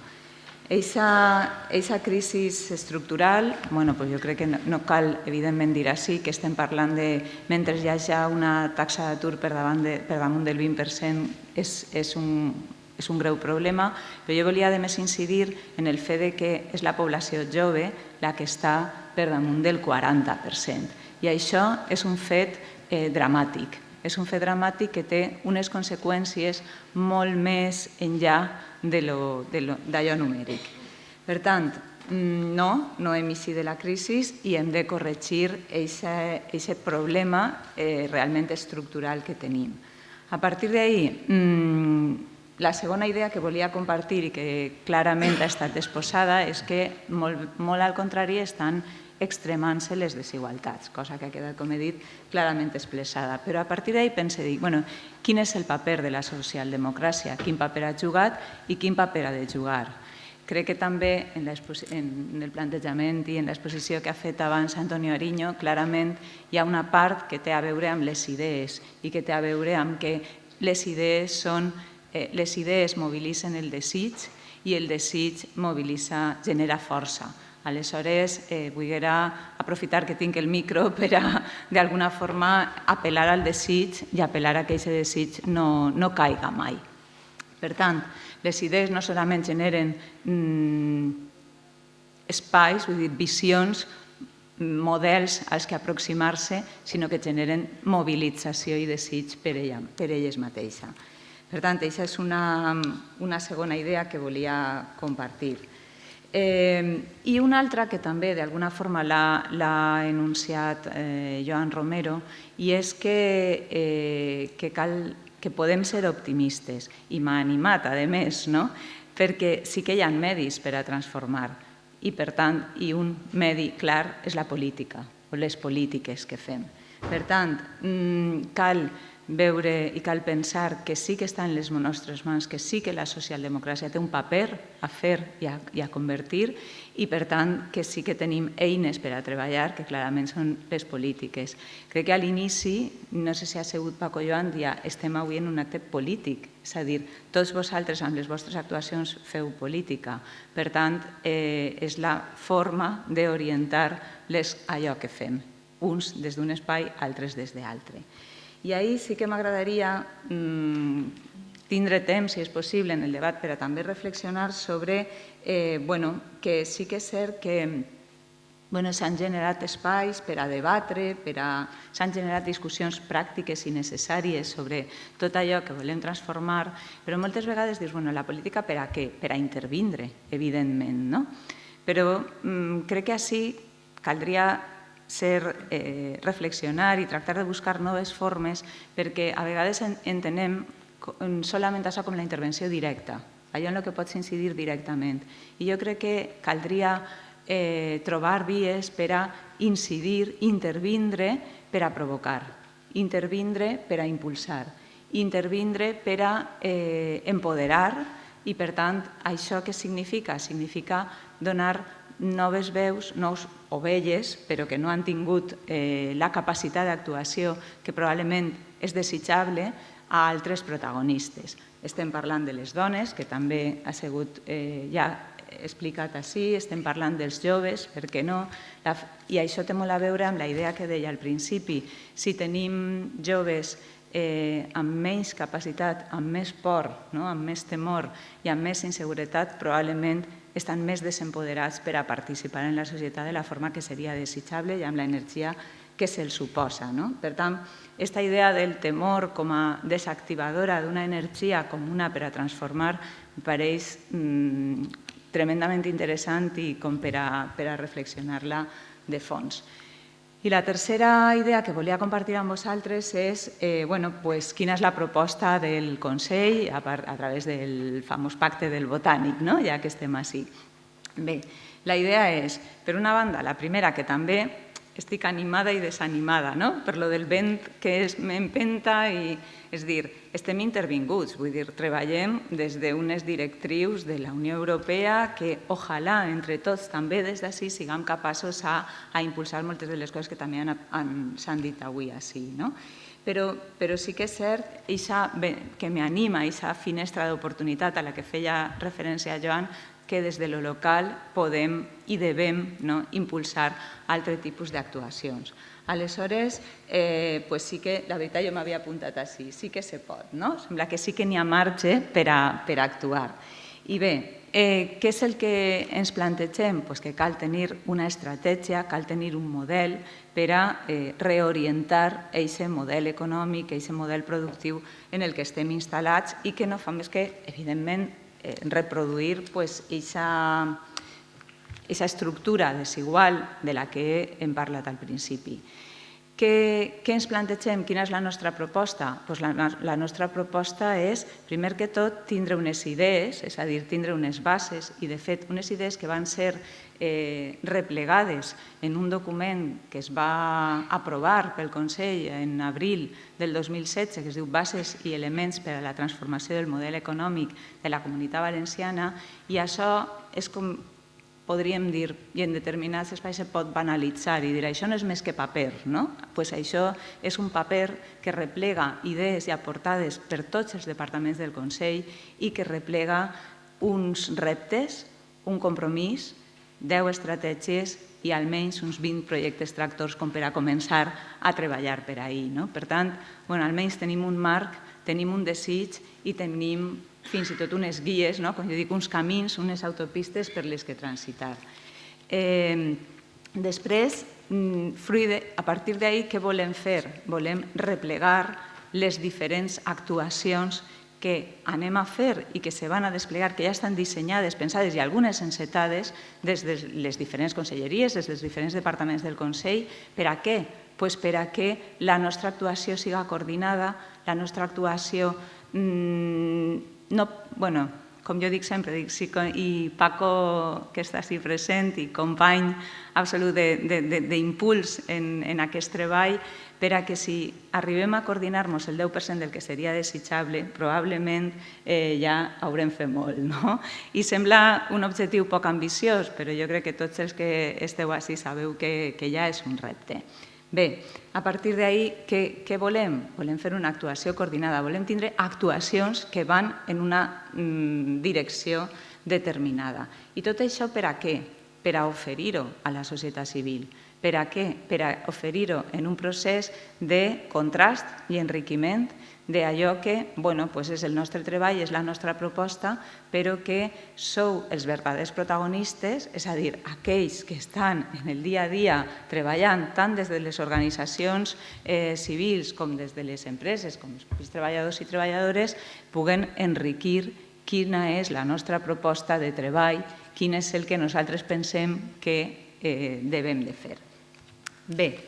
S5: Aquesta crisi estructural, jo crec que no cal, evidentment, dir així, que estem parlant de, mentre hi hagi una taxa d'atur per damunt del 20%, és un greu problema, però jo volia, a més, incidir en el fet que és la població jove la que està per damunt del 40%. I això és un fet dramàtic. És un fet dramàtic que té unes conseqüències molt més enllà d'allò numèric. Per tant, no hem eixit de la crisi i hem de corregir aquest problema realment estructural que tenim. A partir d'ahí, la segona idea que volia compartir i que clarament ha estat exposada és que molt al contrari estan extremant-se les desigualtats, cosa que ha quedat, com he dit, clarament expressada. Però a partir d'ahí pense dir, bueno, quin és el paper de la socialdemocràcia, quin paper ha jugat i quin paper ha de jugar. Crec que també en el plantejament i en l'exposició que ha fet abans Antonio Ariño, clarament hi ha una part que té a veure amb les idees i que té a veure amb que les idees mobilitzen el desig i el desig genera força. Aleshores, vull aprofitar que tinc el micro per a, d'alguna forma, apel·lar al desig i apel·lar a que aquest desig no caiga mai. Per tant, les idees no solament generen espais, vull dir, visions, models als que aproximar-se, sinó que generen mobilització i desig per elles mateixes. Per tant, aquesta és una segona idea que volia compartir. I una altra que també d'alguna forma l'ha enunciat Joan Romero, i és que podem ser optimistes, i m'ha animat, a més, perquè sí que hi ha medis per a transformar, i per tant, i un medi clar és la política, o les polítiques que fem. Per tant, cal veure i cal pensar que sí que està en les nostres mans, que sí que la socialdemocràcia té un paper a fer i a convertir, i per tant que sí que tenim eines per a treballar, que clarament són les polítiques. Crec que a l'inici, no sé si ha sigut Paco Joan, dia estem avui en un acte polític, és a dir, tots vosaltres amb les vostres actuacions feu política. Per tant, és la forma d'orientar allò que fem, uns des d'un espai, altres des d'altre. I ahir sí que m'agradaria tindre temps, si és possible, en el debat per a també reflexionar sobre que sí que és cert que s'han generat espais per a debatre, s'han generat discussions pràctiques i necessàries sobre tot allò que volem transformar, però moltes vegades dius, la política per a què? Per a intervindre, evidentment, no? Però crec que així caldria reflexionar i tractar de buscar noves formes, perquè a vegades entenem solament això com la intervenció directa, allò en què pots incidir directament. I jo crec que caldria trobar vies per a incidir, intervindre per a provocar, intervindre per a impulsar, intervindre per a empoderar, i per tant, això què significa? Significa donar noves veus, nous ovelles, però que no han tingut la capacitat d'actuació que probablement és desitjable, a altres protagonistes. Estem parlant de les dones, que també ha sigut ja explicat així, estem parlant dels joves, per què no? I això té molt a veure amb la idea que deia al principi. Si tenim joves amb menys capacitat, amb més por, amb més temor i amb més inseguretat, probablement estan més desempoderats per a participar en la societat de la forma que seria desitjable i amb l'energia que se'ls suposa. Per tant, aquesta idea del temor com a desactivadora d'una energia comuna per a transformar em pareix tremendament interessant i com per a reflexionar-la de fons. I la tercera idea que volia compartir amb vosaltres és quina és la proposta del Consell a través del famós pacte del Botànic, ja que estem així. Bé, la idea és, per una banda, la primera, que també estic animada i desanimada per lo del vent que m'empenta, és dir, estem intervinguts, vull dir, treballem des d'unes directrius de la Unió Europea que, ojalà, entre tots, també des d'ací, siguem capaços a impulsar moltes de les coses que també s'han dit avui així. Però sí que és cert que m'anima aquesta finestra d'oportunitat a la que feia referència Joan, que des de lo local podem i devem impulsar altres tipus d'actuacions. Aleshores, sí que, la veritat, jo m'havia apuntat així, sí que se pot, sembla que sí que n'hi ha marge per a actuar. I bé, què és el que ens plantegem? Que cal tenir una estratègia, cal tenir un model per a reorientar aquest model econòmic, aquest model productiu en el que estem instal·lats i que no fa més que, evidentment, reproduir aquesta estructura desigual de la que hem parlat al principi. Què ens plantegem? Quina és la nostra proposta? Doncs la nostra proposta és, primer que tot, tindre unes idees, és a dir, tindre unes bases, i de fet unes idees que van ser replegades en un document que es va aprovar pel Consell en abril del 2016, que es diu Bases i elements per a la transformació del model econòmic de la Comunitat Valenciana, i això és com podríem dir, i en determinats espais se pot banalitzar i dir això no és més que paper, no? Doncs això és un paper que replega idees ja aportades per tots els departaments del Consell i que replega uns reptes, un compromís, 10 estratègies i almenys uns 20 projectes tractors com per a començar a treballar per ahir. Per tant, almenys tenim un marc, tenim un desig i tenim fins i tot unes guies, com jo dic, uns camins, unes autopistes per les que transitar. Després, a partir d'ahir, què volem fer? Volem replegar les diferents actuacions que anem a fer i que se van a desplegar, que ja estan dissenyades, pensades i algunes encetades des de les diferents conselleries, des dels diferents departaments del Consell. Per a què? Doncs per a que la nostra actuació siga coordinada, la nostra actuació com jo dic sempre, i Paco, que està així present, i company absolut d'impuls en aquest treball, per a que si arribem a coordinar-nos el 10% del que seria desitjable, probablement ja haurem fet molt. I sembla un objectiu poc ambiciós, però jo crec que tots els que esteu així sabeu que ja és un repte. Bé, a partir d'ahir, què volem? Volem fer una actuació coordinada, volem tindre actuacions que van en una direcció determinada. I tot això per a què? Per a oferir-ho a la societat civil. Per a què? Per a oferir-ho en un procés de contrast i enriquiment d'allò que és el nostre treball, és la nostra proposta, però que sou els verdaders protagonistes, és a dir, aquells que estan en el dia a dia treballant tant des de les organitzacions civils com des de les empreses, com els treballadors i treballadores, puguen enriquir quina és la nostra proposta de treball, quin és el que nosaltres pensem que devem de fer. Bé,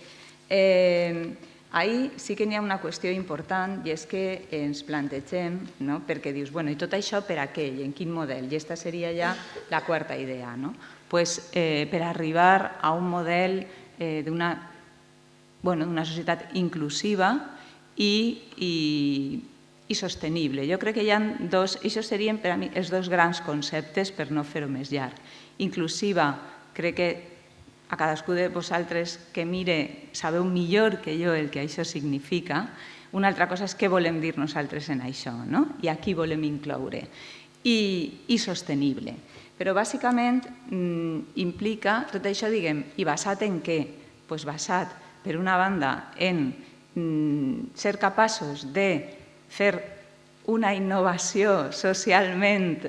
S5: ahir sí que n'hi ha una qüestió important i és que ens plantegem, perquè dius, i tot això per a què i en quin model? I aquesta seria ja la quarta idea. Per arribar a un model d'una societat inclusiva i sostenible. Jo crec que hi ha dos, això serien per a mi els dos grans conceptes per no fer-ho més llarg. Inclusiva, crec que a cadascú de vosaltres que mire sabeu millor que jo el que això significa. Una altra cosa és què volem dir nosaltres en això, i a qui volem incloure. I sostenible. Però bàsicament implica tot això, diguem, i basat en què? Doncs basat, per una banda, en ser capaços de fer una innovació socialment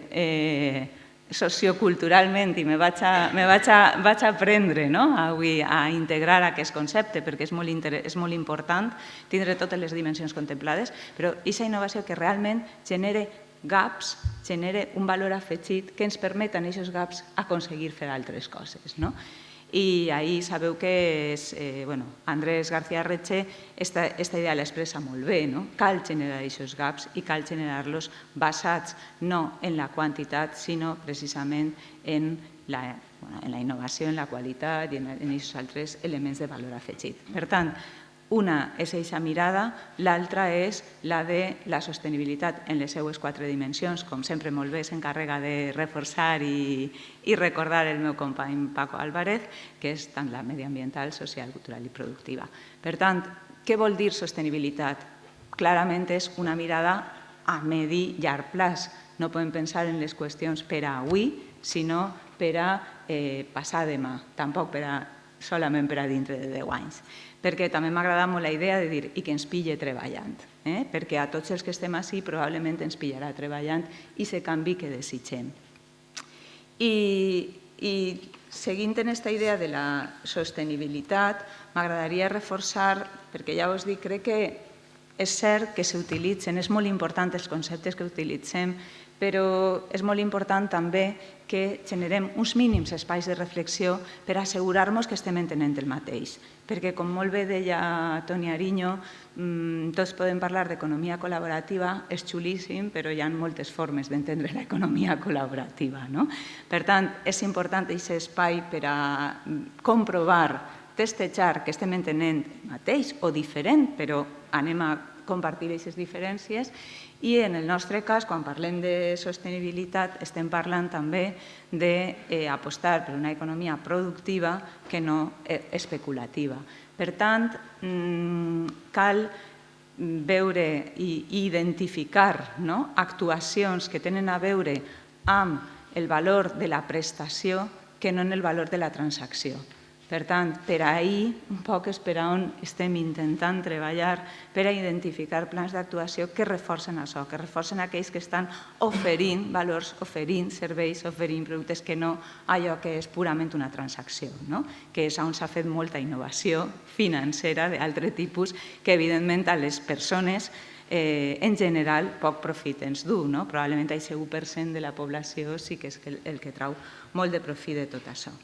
S5: socioculturalment, i me vaig aprendre avui a integrar aquest concepte perquè és molt important tindre totes les dimensions contemplades, però aquesta innovació que realment genere gaps, genera un valor afegit que ens permeten aquests gaps aconseguir fer altres coses. I ahir sabeu que Andrés García Reche aquesta idea l'expressa molt bé. Cal generar aquests gaps i cal generar-los basats no en la quantitat, sinó precisament en la innovació, en la qualitat i en aquests altres elements de valor afegit. Per tant, una és aquesta mirada, l'altra és la de la sostenibilitat en les seues 4 dimensions, com sempre molt bé s'encarrega de reforçar i recordar el meu company Paco Álvarez, que és tant la mediambiental, social, cultural i productiva. Per tant, què vol dir sostenibilitat? Clarament és una mirada a medi i llarg plaç. No podem pensar en les qüestions per a avui, sinó per a passar demà, tampoc solament per a dintre de 10 anys. Perquè també m'agrada molt la idea de dir i que ens pille treballant, perquè a tots els que estem així probablement ens pillarà treballant i se canvi que desitgem. I seguint en aquesta idea de la sostenibilitat, m'agradaria reforçar, perquè ja us dic, crec que és cert que s'utilitzen, és molt important els conceptes que utilitzem però és molt important també que generem uns mínims espais de reflexió per assegurar-nos que estem entenent el mateix. Perquè, com molt bé deia Toni Ariño, tots podem parlar d'economia col·laborativa, és xulíssim, però hi ha moltes formes d'entendre l'economia col·laborativa. Per tant, és important aquest espai per a comprovar, testejar que estem entenent el mateix o diferent, però anem a compartir aquestes diferències. I en el nostre cas, quan parlem de sostenibilitat, estem parlant també d'apostar per una economia productiva que no especulativa. Per tant, cal veure i identificar actuacions que tenen a veure amb el valor de la prestació que no en el valor de la transacció. Per tant, per ahir, un poc és per on estem intentant treballar per a identificar plans d'actuació que reforcen això, que reforcen aquells que estan oferint valors, oferint serveis, oferint productes, que no allò que és purament una transacció, que és on s'ha fet molta innovació financera d'altre tipus que, evidentment, a les persones en general poc profit ens du. Probablement el 1% de la població sí que és el que trau molt de profit de tot això.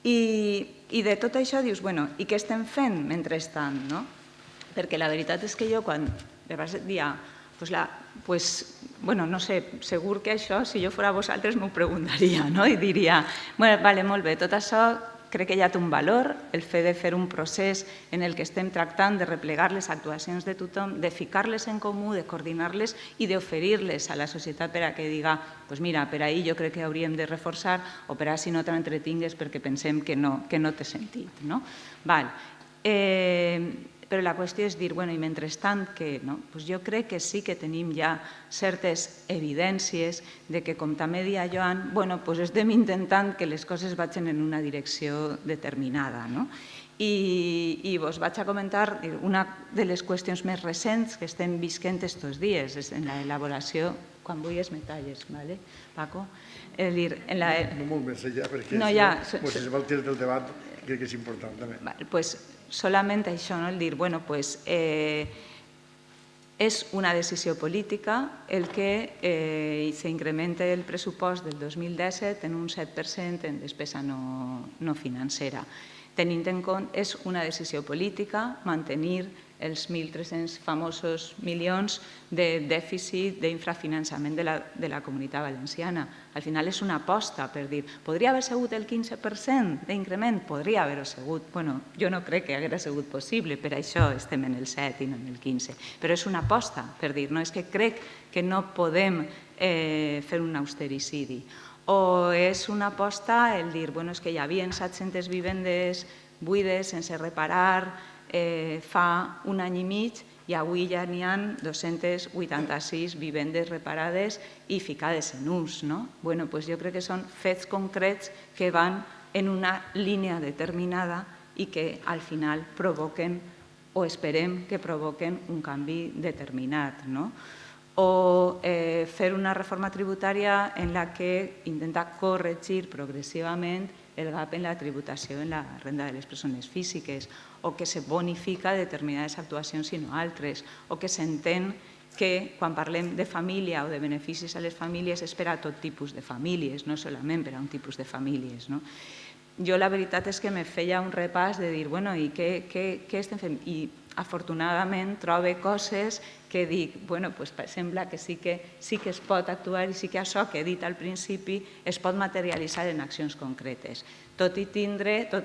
S5: I de tot això dius, bueno, i què estem fent mentrestant? Perquè la veritat és que jo quan vas dir, bueno, no sé, segur que això, si jo fos vosaltres, m'ho preguntaria, i diria, vale, molt bé, tot això crec que ja té un valor, el fet de fer un procés en el que estem tractant de replegar les actuacions de tothom, de ficar-les en comú, de coordinar-les i d'oferir-les a la societat per a que diga, doncs mira, per ahir jo crec que hauríem de reforçar o per a si no t'entretingues perquè pensem que no té sentit. Però la qüestió és dir, bueno, i mentrestant què? Jo crec que sí que tenim ja certes evidències de que, com també deia Joan, estem intentant que les coses vagin en una direcció determinada. I vos vaig a comentar una de les qüestions més recents que estem visquent estos dies, és en l'elaboració, quan vulguis me talles, Paco?
S1: No molt més allà, perquè si es va el temps del debat, crec que és important també.
S5: Doncs solament això, el dir, és una decisió política el que s'incremente el pressupost del 2017 en un 7% en despesa no financera. Tenint en compte, és una decisió política mantenir els 1.300 famosos milions de dèficit d'infrafinançament de la Comunitat Valenciana. Al final és una aposta per dir, podria haver sigut el 15% d'increment? Podria haver-ho sigut. Jo no crec que hagués sigut possible, per això estem en el 7 i no en el 15. Però és una aposta per dir, és que crec que no podem fer un austericidi. O és una aposta el dir, és que hi havia 700 vivendes buides sense reparar fa un any i mig i avui ja n'hi ha 286 vivendes reparades i ficades en ús. Jo crec que són fets concrets que van en una línia determinada i que al final provoquen, o esperem que provoquen, un canvi determinat. O fer una reforma tributària en la que intenta corregir progressivament el gap en la tributació en la renda de les persones físiques, o que se bonifica determinades actuacions i no altres, o que s'entén que quan parlem de família o de beneficis a les famílies és per a tot tipus de famílies, no solament per a un tipus de famílies. Jo la veritat és que me feia un repàs de dir, i què estem fent? I afortunadament trobo coses que dic, sembla que sí que es pot actuar i sí que això que he dit al principi es pot materialitzar en accions concretes, tot i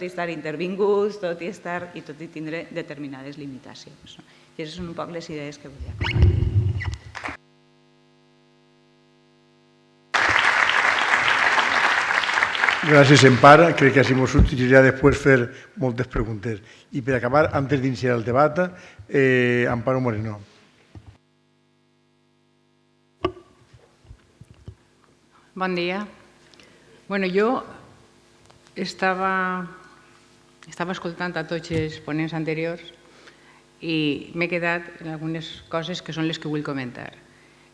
S5: estar intervinguts, tot i tindre determinades limitacions. I aquestes són un poc les idees que volia compartir.
S1: Gràcies, Empar. Crec que així ens utilitzarà després fer moltes preguntes. I per acabar, antes d'iniciar el debat, Amparo Moreno.
S6: Bon dia. Jo estava escoltant a tots els ponents anteriors i m'he quedat en algunes coses que són les que vull comentar.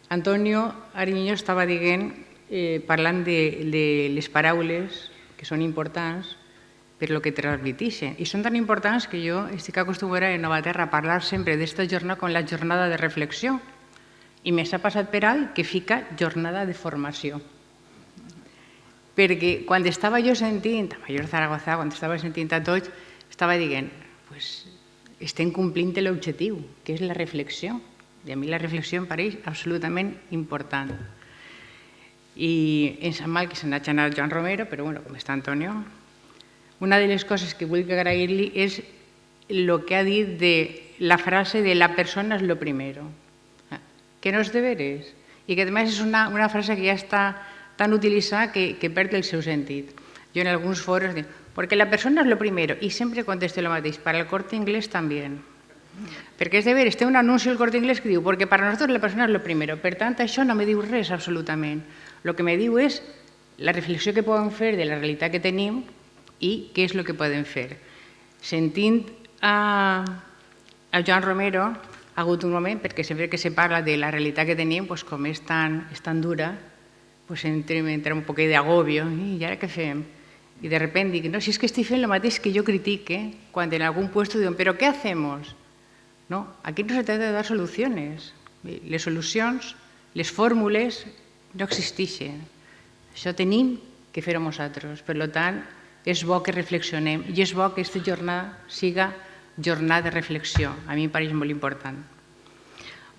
S6: Antonio Ariño estava dient, parlant de les paraules que són importants per lo que transmetixen. I són tan importants que jo estic acostumada en Nova Terra a parlar sempre d'esta jornada com la jornada de reflexió. I més ha passat per alt que fica jornada de formació. Perquè quan estava jo sentint, a Mayor Zaragoza, quan estava sentint a tots, estava dient, pues, estem complint l'objectiu, que és la reflexió. I a mi la reflexió em pareix absolutament important. I em sap mal que se n'hagi anat Joan Romero, però bueno, com està Antonio, una de les coses que vull agrair-li és el que ha dit de la frase de la persona és lo primero, que no és deberes, i que a més és una frase que ja està tan utilitzada que perd el seu sentit. Jo en alguns foros dic, perquè la persona és lo primero, i sempre contesto el mateix, para el Corte Inglés també. Perquè és deberes, té un anunci al Corte Inglés que diu, perquè para nosotros la persona és lo primero. Per tant, això no me diu res absolutament. El que me diu és la reflexió que poden fer de la realitat que tenim i què és el que poden fer. Sentint a Joan Romero, ha hagut un moment, perquè sempre que se parla de la realitat que tenim, com és tan dura, entra un poquet d'agobio, i ara què fem? I de repente dic, no, si és que estic fent el mateix que jo critique, quan en algun puesto diuen, però què hacemos? No, aquí no se trata de dar soluciones. Les solucions, les fórmules, no existeixen. Això tenim que fer-ho nosaltres. Per tant, és bo que reflexionem i és bo que aquesta jornada siga jornada de reflexió. A mi em pareix molt important.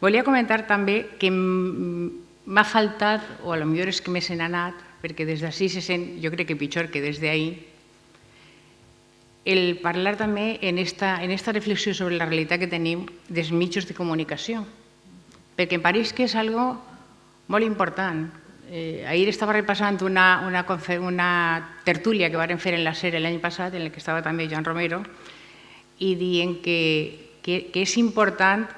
S6: Volia comentar també que m'ha faltat, o potser és que me se n'ha anat, perquè des d'ací se sent, jo crec que pitjor que des d'ahir, el parlar també en esta reflexió sobre la realitat que tenim dels mitjans de comunicació, perquè em pareix que és algo molt important. Ahir estava repassant una tertúlia que varen fer en la SER l'any passat, en la que estava també Joan Romero, i dient que és important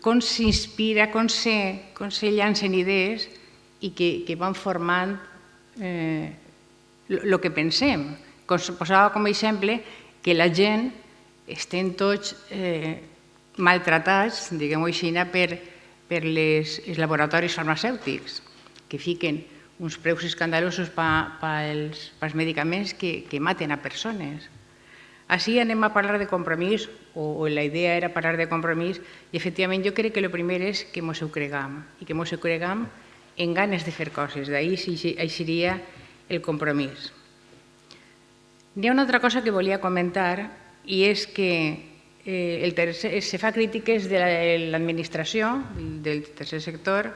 S6: com s'inspira, com se llancen idees i que van formant el que pensem. Posava com a exemple que la gent estem tots maltratats, diguem-ho així, per els laboratoris farmacèutics, que fiquen uns preus escandalosos pels medicaments que maten a persones. Així anem a parlar de compromís, o la idea era parlar de compromís, i efectivament jo crec que el primer és que ens ho cregam, i que ens ho cregam en ganes de fer coses. D'ahir seria el compromís. Hi ha una altra cosa que volia comentar, i és que se fa crítiques de l'administració, del tercer sector,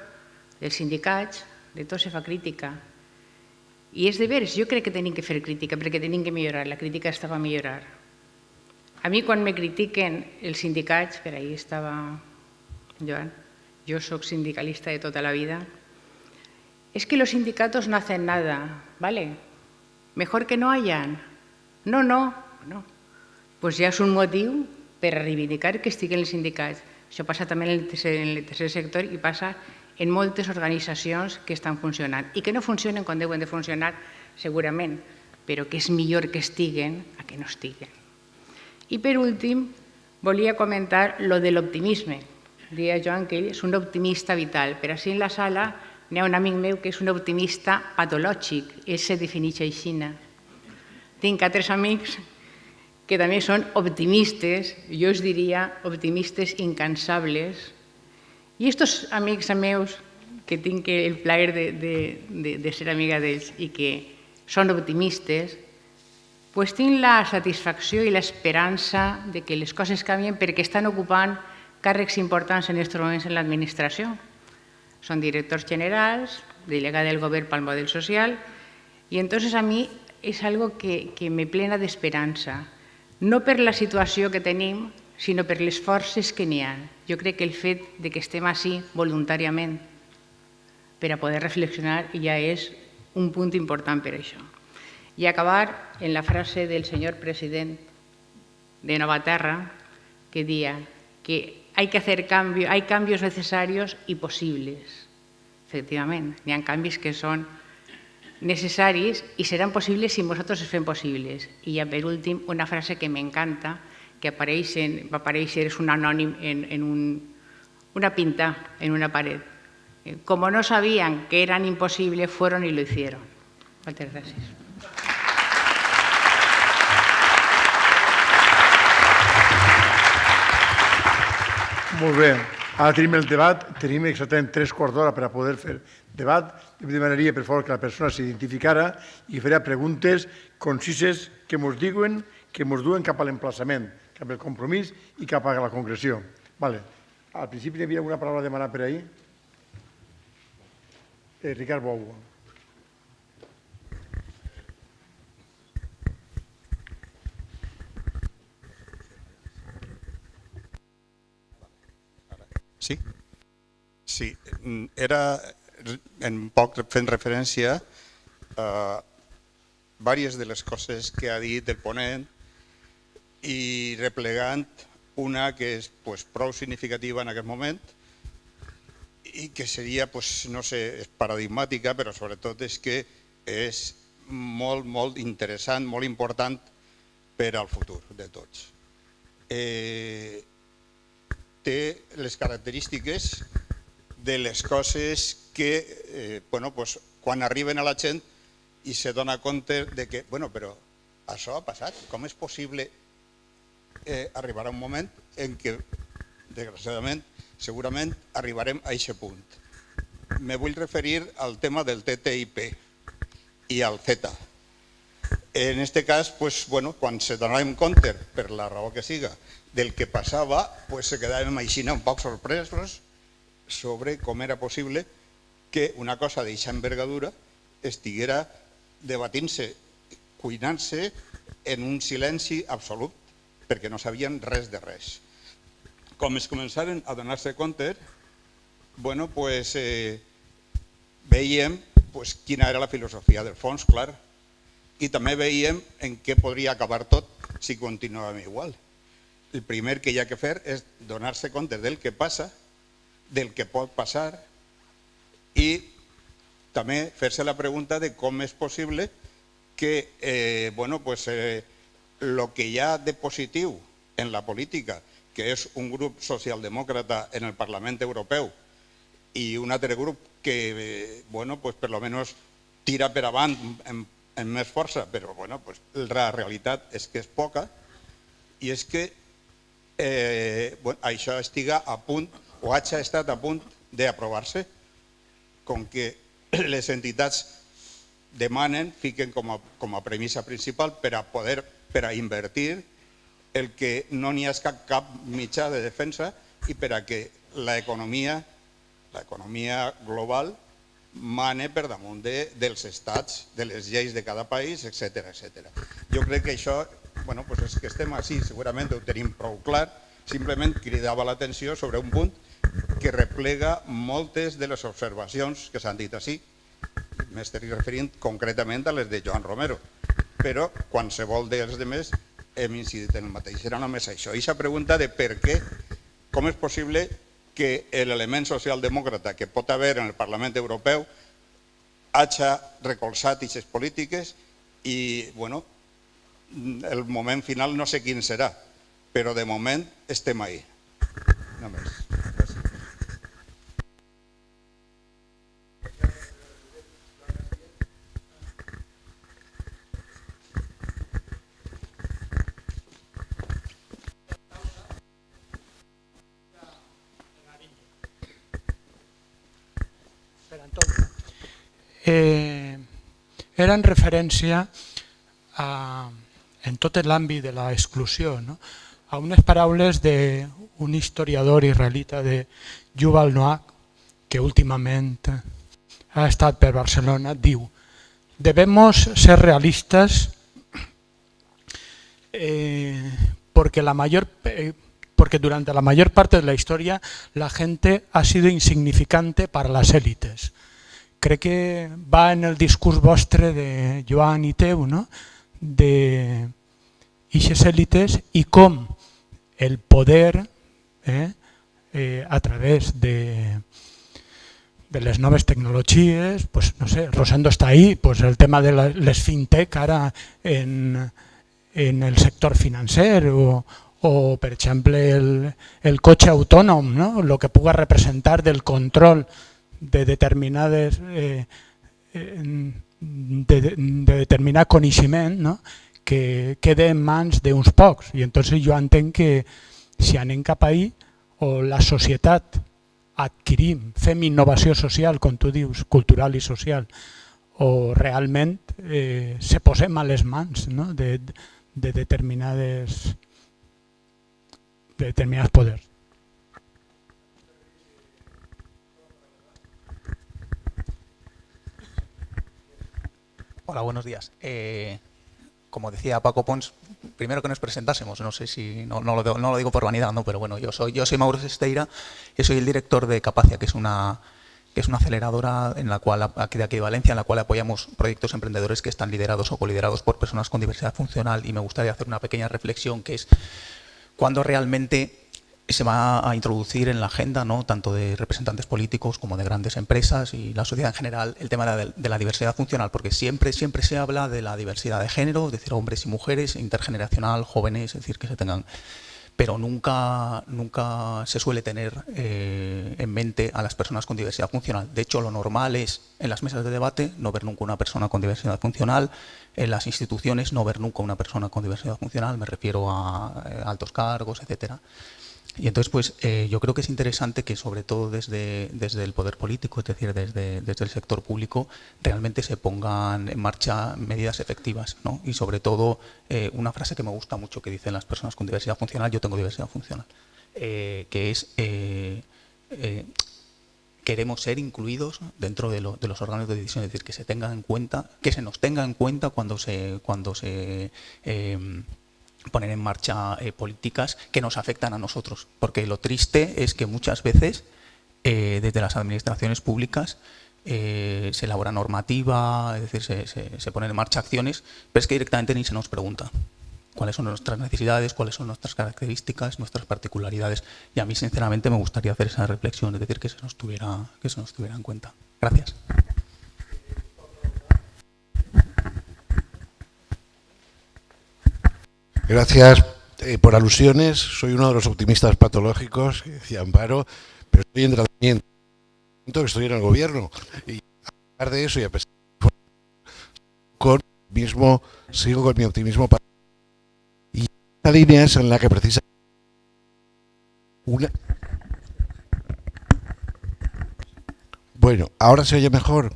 S6: dels sindicats, de tot se fa crítica. I és de veres, jo crec que tenim que fer crítica, perquè tenim que millorar, la crítica està per millorar. A mi quan me critiquen els sindicats, per ahí estava Joan, jo soc sindicalista de tota la vida, es que los sindicatos no hacen nada, ¿vale? Mejor que no hayan. No. Pues ja és un motiu per reivindicar que estiguen els sindicats. Això passa també en el tercer sector i passa en moltes organitzacions que estan funcionant i que no funcionen quan deuen de funcionar, segurament, però que és millor que estiguen a que no estiguen. I per últim, volia comentar lo de l'optimisme. Deia Joan que ell és un optimista vital, però així en la sala n'hi ha un amic meu que és un optimista patològic, ell se defineix així. Tinc altres amics que també són optimistes, jo us diria optimistes incansables, i aquests amics meus, que tinc el plaer de ser amiga d'ells i que són optimistes, doncs tinc la satisfacció i l'esperança de que les coses canvien perquè estan ocupant càrrecs importants en aquests moments en l'administració. Són directors generals, delegada del govern pel model social, i entonces a mi és algo que me plena d'esperança, no per la situació que tenim, sinó per les forces que n'hi ha. Jo crec que el fet que estem així voluntàriament per a poder reflexionar ja és un punt important per això. I acabar en la frase del senyor president de Nova Terra, que deia que hay cambios necesarios y posibles. Efectivament, hi ha canvis que són necessaris i seran possibles si nosaltres els fem possibles. I ja per últim, una frase que m'encanta, que va aparèixer, és un anònim en una pinta en una paret. Como no sabían que eran imposibles, fueron y lo hicieron. Moltes gràcies.
S1: Molt bé. Ara tenim el debat. Tenim exactament 3 quarts d'hora per a poder fer debat. Jo demanaria, per favor, que la persona s'identificara i faria preguntes concises que ens diuen, que ens duen cap a l'emplaçament, cap al compromís i cap a la concreció. Vale. Al principi hi havia alguna paraula a demanar per ahir. Ricard Bou.
S7: Sí? Sí, era en poc fent referència a diverses de les coses que ha dit el ponent i replegant una que és prou significativa en aquest moment i que seria, no sé, paradigmàtica, però sobretot és que és molt, molt interessant, molt important per al futur de tots. Té les característiques de les coses que quan arriben a la gent i se dona compte de que, però això ha passat, com és possible arribar a un moment en què, desgraciadament, segurament arribarem a aquest punt. Me vull referir al tema del TTIP i al CETA. En aquest cas, quan se donàvem compte, per la raó que siga, del que passava, se quedàvem així un poc sorpresos sobre com era possible que una cosa d'aquesta envergadura estiguera debatint-se, cuinant-se en un silenci absolut, perquè no sabien res de res. Com es començaren a donar-se compte, veiem quina era la filosofia del fons, clar, i també veiem en què podria acabar tot si continuàvem igual. El primer que hi ha que fer és donar-se compte del que passa, del que pot passar i també fer-se la pregunta de com és possible que el que hi ha de positiu en la política, que és un grup socialdemòcrata en el Parlament Europeu i un altre grup que per lo menos tira per avant amb més força, però la realitat és que és poca i és que això estiga a punt o hagi estat a punt d'aprovar-se, com que les entitats demanen, fiquen com a premissa principal per a invertir el que no n'hi ha cap mitjà de defensa i per a que l'economia global mane per damunt dels estats, de les lleis de cada país, etc. Jo crec que això, és que estem així, segurament ho tenim prou clar, simplement cridava l'atenció sobre un punt que replega moltes de les observacions que s'han dit així. M'estic referint concretament a les de Joan Romero, però qualsevol dels altres hem incidit en el mateix. Era només això. I aquesta pregunta de per què, com és possible que l'element socialdemòcrata que pot haver en el Parlament Europeu hagi recolzat aquestes polítiques i, el moment final no sé quin serà, però de moment estem ahí. Només.
S8: Era en referència en tot l'àmbit de l'exclusió, a unes paraules d'un historiador israelita de Yuval Noah, que últimament ha estat per Barcelona, diu: debemos ser realistas porque durante la mayor parte de la historia la gente ha sido insignificante para las élites. Crec que va en el discurs vostre de Joan i teu, de eixes èlites i com el poder, a través de les noves tecnologies, no sé, Rosendo està ahí, el tema de les fintech ara en el sector financer o per exemple, el cotxe autònom, el que pugui representar del control de determinat coneixement que queda en mans d'uns pocs. I entonces jo entenc que si anem cap ahí o la societat adquirim, fem innovació social, com tu dius, cultural i social, o realment se posem a les mans, no? de determinats poders.
S9: Hola, buenos días. Como decía Paco Pons, primero que nos presentásemos, no sé si, no lo digo por vanidad, no, pero bueno, yo soy Mauro Sesteira y soy el director de Capacia, que es una aceleradora en la cual, aquí de Valencia, en la cual apoyamos proyectos emprendedores que están liderados o coliderados por personas con diversidad funcional, y me gustaría hacer una pequeña reflexión, que es cuando realmente se va a introducir en la agenda, ¿no?, tanto de representantes políticos como de grandes empresas y la sociedad en general, el tema de la diversidad funcional, porque siempre se habla de la diversidad de género, es decir, hombres y mujeres, intergeneracional, jóvenes, es decir, que se tengan, pero nunca se suele tener en mente a las personas con diversidad funcional. De hecho, lo normal es en las mesas de debate no ver nunca una persona con diversidad funcional, en las instituciones no ver nunca una persona con diversidad funcional, me refiero a altos cargos, etcétera. Y entonces, pues, yo creo que es interesante que, sobre todo desde el poder político, es decir, desde el sector público, realmente se pongan en marcha medidas efectivas, ¿no? Y sobre todo, una frase que me gusta mucho que dicen las personas con diversidad funcional, yo tengo diversidad funcional, que es queremos ser incluidos dentro de los órganos de decisión, es decir, que se tengan en cuenta, que se nos tenga en cuenta cuando se poner en marcha políticas que nos afectan a nosotros, porque lo triste es que muchas veces desde las administraciones públicas se elabora normativa, es decir, se ponen en marcha acciones, pero es que directamente ni se nos pregunta cuáles son nuestras necesidades, cuáles son nuestras características, nuestras particularidades, y a mí sinceramente me gustaría hacer esa reflexión, es decir, que se nos tuviera en cuenta. Gracias.
S10: Gracias por alusiones. Soy uno de los optimistas patológicos, que decía Amparo, pero estoy en tratamiento, que estoy en el gobierno. Y a pesar de eso, y a pesar de sigo con mi optimismo. Y esta línea es en la que precisa una... Bueno, ¿ahora se oye mejor?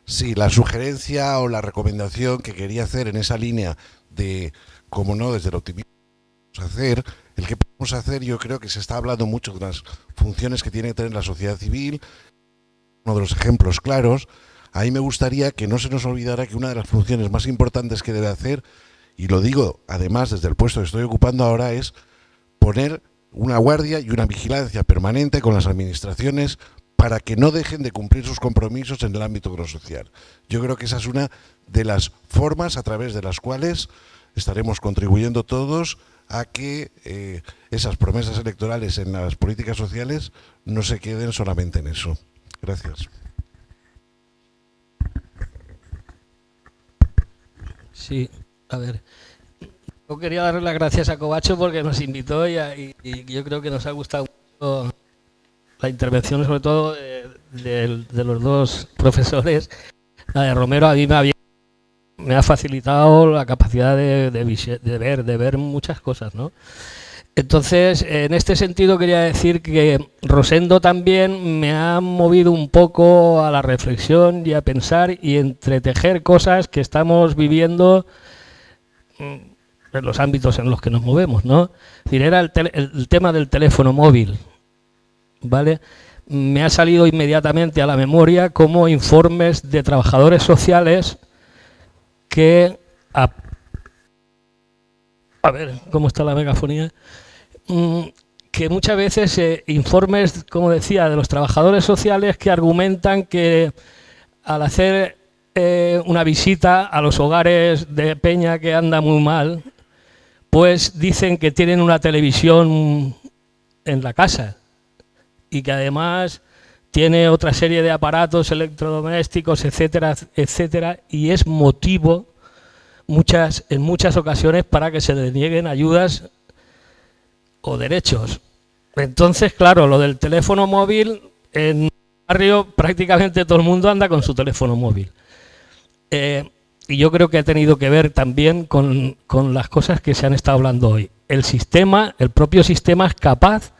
S10: Sí, la sugerencia o la recomendación que quería hacer en esa línea de, como no, desde el optimismo hacer, el que podemos hacer, yo creo que se está hablando mucho de las funciones que tiene que tener la sociedad civil, uno de los ejemplos claros. Ahí me gustaría que no se nos olvidara que una de las funciones más importantes que debe hacer, y lo digo además desde el puesto que estoy ocupando ahora, es poner una guardia y una vigilancia permanente con las administraciones para que no dejen de cumplir sus compromisos en el ámbito de lo social. Yo creo que esa es una de las formas a través de las cuales estaremos contribuyendo todos a que esas promesas electorales en las políticas sociales no se queden solamente en eso. Gracias.
S11: Sí, a ver. Yo quería darle las gracias a Covacho porque nos invitó y yo creo que nos ha gustado mucho la intervención, sobre todo de los dos profesores. La de Romero a mí me ha facilitado la capacidad de ver muchas cosas, ¿no? Entonces, en este sentido quería decir que Rosendo también me ha movido un poco a la reflexión y a pensar y entretejer cosas que estamos viviendo en los ámbitos en los que nos movemos, ¿no? Es decir, era el tema del teléfono móvil, ¿vale? Me ha salido inmediatamente a la memoria como informes de trabajadores sociales que, a ver, ¿cómo está la megafonía? Que muchas veces informes, como decía, de los trabajadores sociales que argumentan que al hacer una visita a los hogares de peña que anda muy mal, pues dicen que tienen una televisión en la casa y que además tiene otra serie de aparatos electrodomésticos, etcétera, etcétera, y es motivo en muchas ocasiones para que se denieguen ayudas o derechos. Entonces, claro, lo del teléfono móvil, en el barrio prácticamente todo el mundo anda con su teléfono móvil. Y yo creo que ha tenido que ver también con las cosas que se han estado hablando hoy. El propio sistema es capaz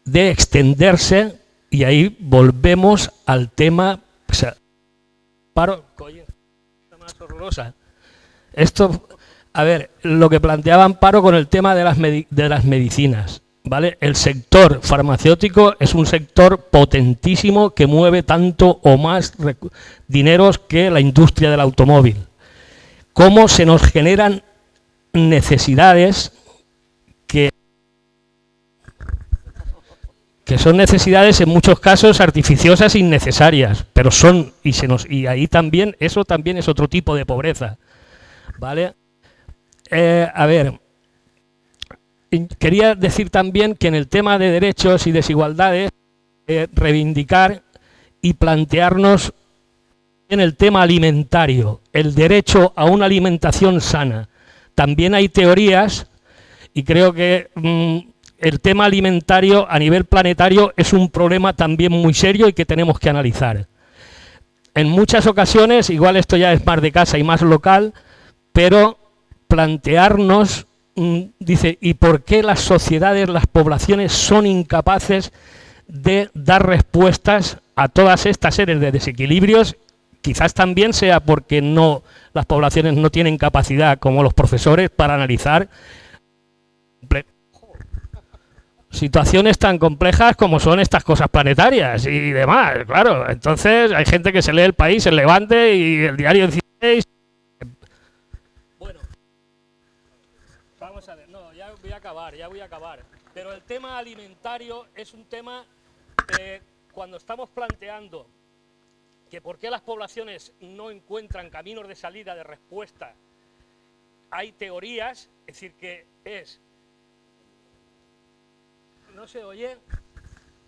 S11: de extenderse, y ahí volvemos al tema, o sea, paro, coño, está más horrorosa. Esto, a ver, lo que planteaba Amparo con el tema de las medicinas, ¿vale? El sector farmacéutico es un sector potentísimo que mueve tanto o más dineros que la industria del automóvil. ¿Cómo se nos generan necesidades que son necesidades en muchos casos artificiosas e innecesarias, pero son, y ahí también, eso también es otro tipo de pobreza, ¿vale? A ver, quería decir también que en el tema de derechos y desigualdades, reivindicar y plantearnos en el tema alimentario, el derecho a una alimentación sana. También hay teorías, y creo que el tema alimentario a nivel planetario es un problema también muy serio y que tenemos que analizar. En muchas ocasiones, igual esto ya es más de casa y más local, pero plantearnos, dice, ¿y por qué las sociedades, las poblaciones son incapaces de dar respuestas a todas estas series de desequilibrios? Quizás también sea porque las poblaciones no tienen capacidad, como los profesores, para analizar situaciones tan complejas como son estas cosas planetarias y demás, claro. Entonces hay gente que se lee El País, El Levante y el diario 16. Bueno, vamos a ver, no, ya voy a acabar. Pero el tema alimentario es un tema cuando estamos planteando que por qué las poblaciones no encuentran caminos de salida, de respuesta, hay teorías, es decir, que es... No se oye,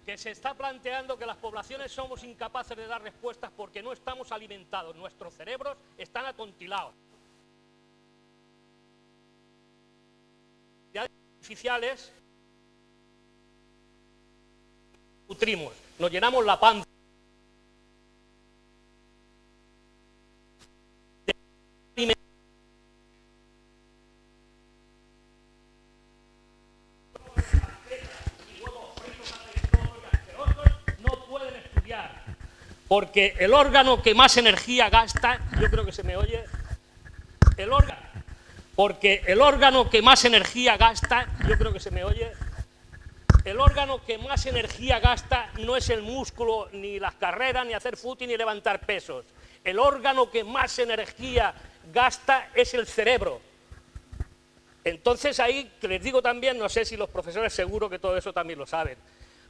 S11: que se está planteando que las poblaciones somos incapaces de dar respuestas porque no estamos alimentados, nuestros cerebros están atontilados. Ya artificiales, nutrimos, nos llenamos la panza. Porque el órgano que más energía gasta, yo creo que se me oye, el órgano que más energía gasta no es el músculo, ni las carreras, ni hacer footing, ni levantar pesos. El órgano que más energía gasta es el cerebro. Entonces ahí, que les digo también, no sé si los profesores seguro que todo eso también lo saben,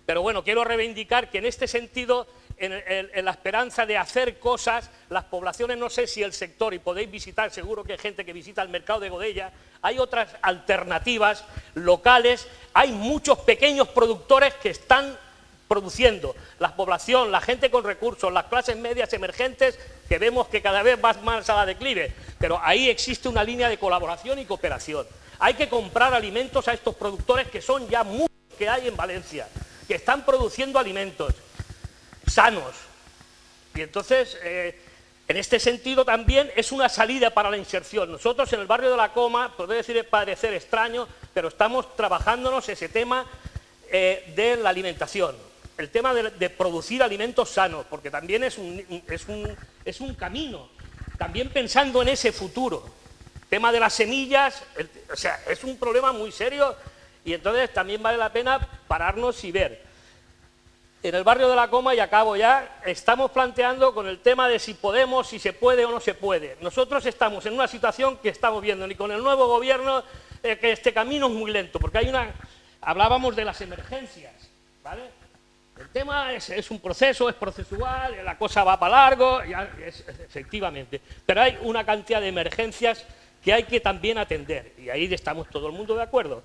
S11: pero bueno, quiero reivindicar que en este sentido, en la esperanza de hacer cosas, las poblaciones, no sé si el sector, y podéis visitar, seguro que hay gente que visita el mercado de Godella, hay otras alternativas locales, hay muchos pequeños productores que están produciendo. La población, la gente con recursos, las clases medias emergentes, que vemos que cada vez va más a la declive, pero ahí existe una línea de colaboración y cooperación. Hay que comprar alimentos a estos productores, que son ya muchos que hay en Valencia, que están produciendo alimentos sanos. Y entonces, en este sentido también es una salida para la inserción. Nosotros en el barrio de La Coma, puede parecer extraño, pero estamos trabajándonos ese tema de la alimentación, el tema de producir alimentos sanos, porque también es un camino, también pensando en ese futuro. El tema de las semillas, o sea, es un problema muy serio y entonces también vale la pena pararnos y ver. En el barrio de La Coma, y acabo ya, estamos planteando con el tema de si podemos, si se puede o no se puede. Nosotros estamos en una situación que estamos viendo, y con el nuevo gobierno, que este camino es muy lento, porque hablábamos de las emergencias, ¿vale? El tema es un proceso, es procesual, la cosa va para largo, efectivamente, pero hay una cantidad de emergencias que hay que también atender, y ahí estamos todo el mundo de acuerdo.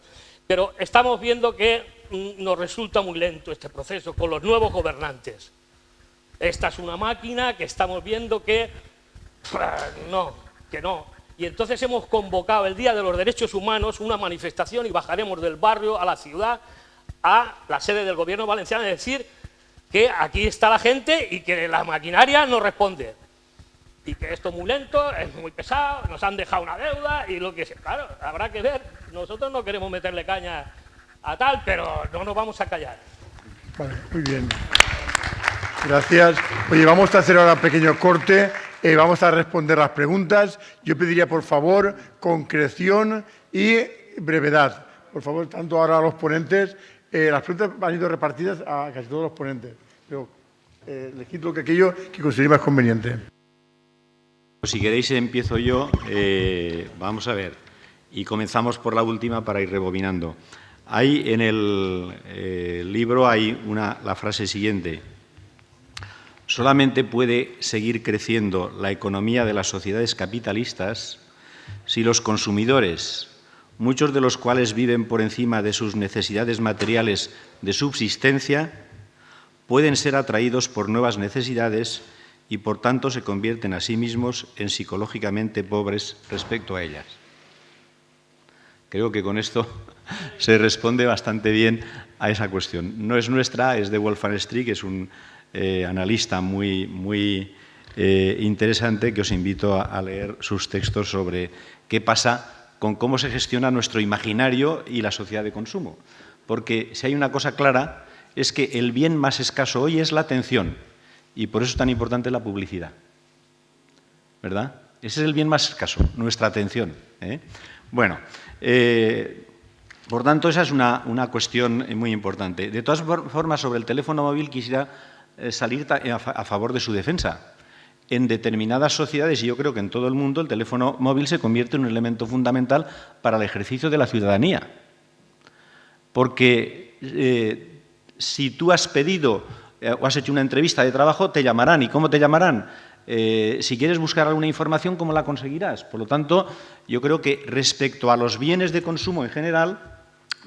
S11: Pero estamos viendo que nos resulta muy lento este proceso con los nuevos gobernantes. Esta es una máquina que estamos viendo que no. Y entonces hemos convocado el Día de los Derechos Humanos, una manifestación, y bajaremos del barrio a la ciudad, a la sede del gobierno valenciano, es decir, que aquí está la gente y que la maquinaria no responde. Y que esto es muy lento, es muy pesado, nos han dejado una deuda y lo que sea. Claro, habrá que ver. Nosotros no queremos meterle caña a tal, pero no nos vamos a callar.
S1: Vale, muy bien. Gracias. Oye, vamos a hacer ahora un pequeño corte. Vamos a responder las preguntas. Yo pediría, por favor, concreción y brevedad. Por favor, tanto ahora a los ponentes. Las preguntas han ido repartidas a casi todos los ponentes. Pero elegid aquello que consideréis más conveniente.
S4: Pues si queréis empiezo yo. Vamos a ver. Y comenzamos por la última para ir rebobinando. Hay en el libro hay la frase siguiente. Solamente puede seguir creciendo la economía de las sociedades capitalistas si los consumidores, muchos de los cuales viven por encima de sus necesidades materiales de subsistencia, pueden ser atraídos por nuevas necesidades y, por tanto, se convierten a sí mismos en psicológicamente pobres respecto a ellas. Creo que con esto se responde bastante bien a esa cuestión. No es nuestra, es de Wolfgang Streeck, que es un analista muy interesante, que os invito a leer sus textos sobre qué pasa con cómo se gestiona nuestro imaginario y la sociedad de consumo. Porque si hay una cosa clara, es que el bien más escaso hoy es la atención, y por eso es tan importante la publicidad. ¿Verdad? Ese es el bien más escaso, nuestra atención. Bueno, por tanto, esa es una cuestión muy importante. De todas formas, sobre el teléfono móvil quisiera salir a favor de su defensa. En determinadas sociedades, y yo creo que en todo el mundo, el teléfono móvil se convierte en un elemento fundamental para el ejercicio de la ciudadanía. Porque si tú has pedido o has hecho una entrevista de trabajo, te llamarán. ¿Y cómo te llamarán? Si quieres buscar alguna información, ¿cómo la conseguirás? Por lo tanto, yo creo que respecto a los bienes de consumo en general,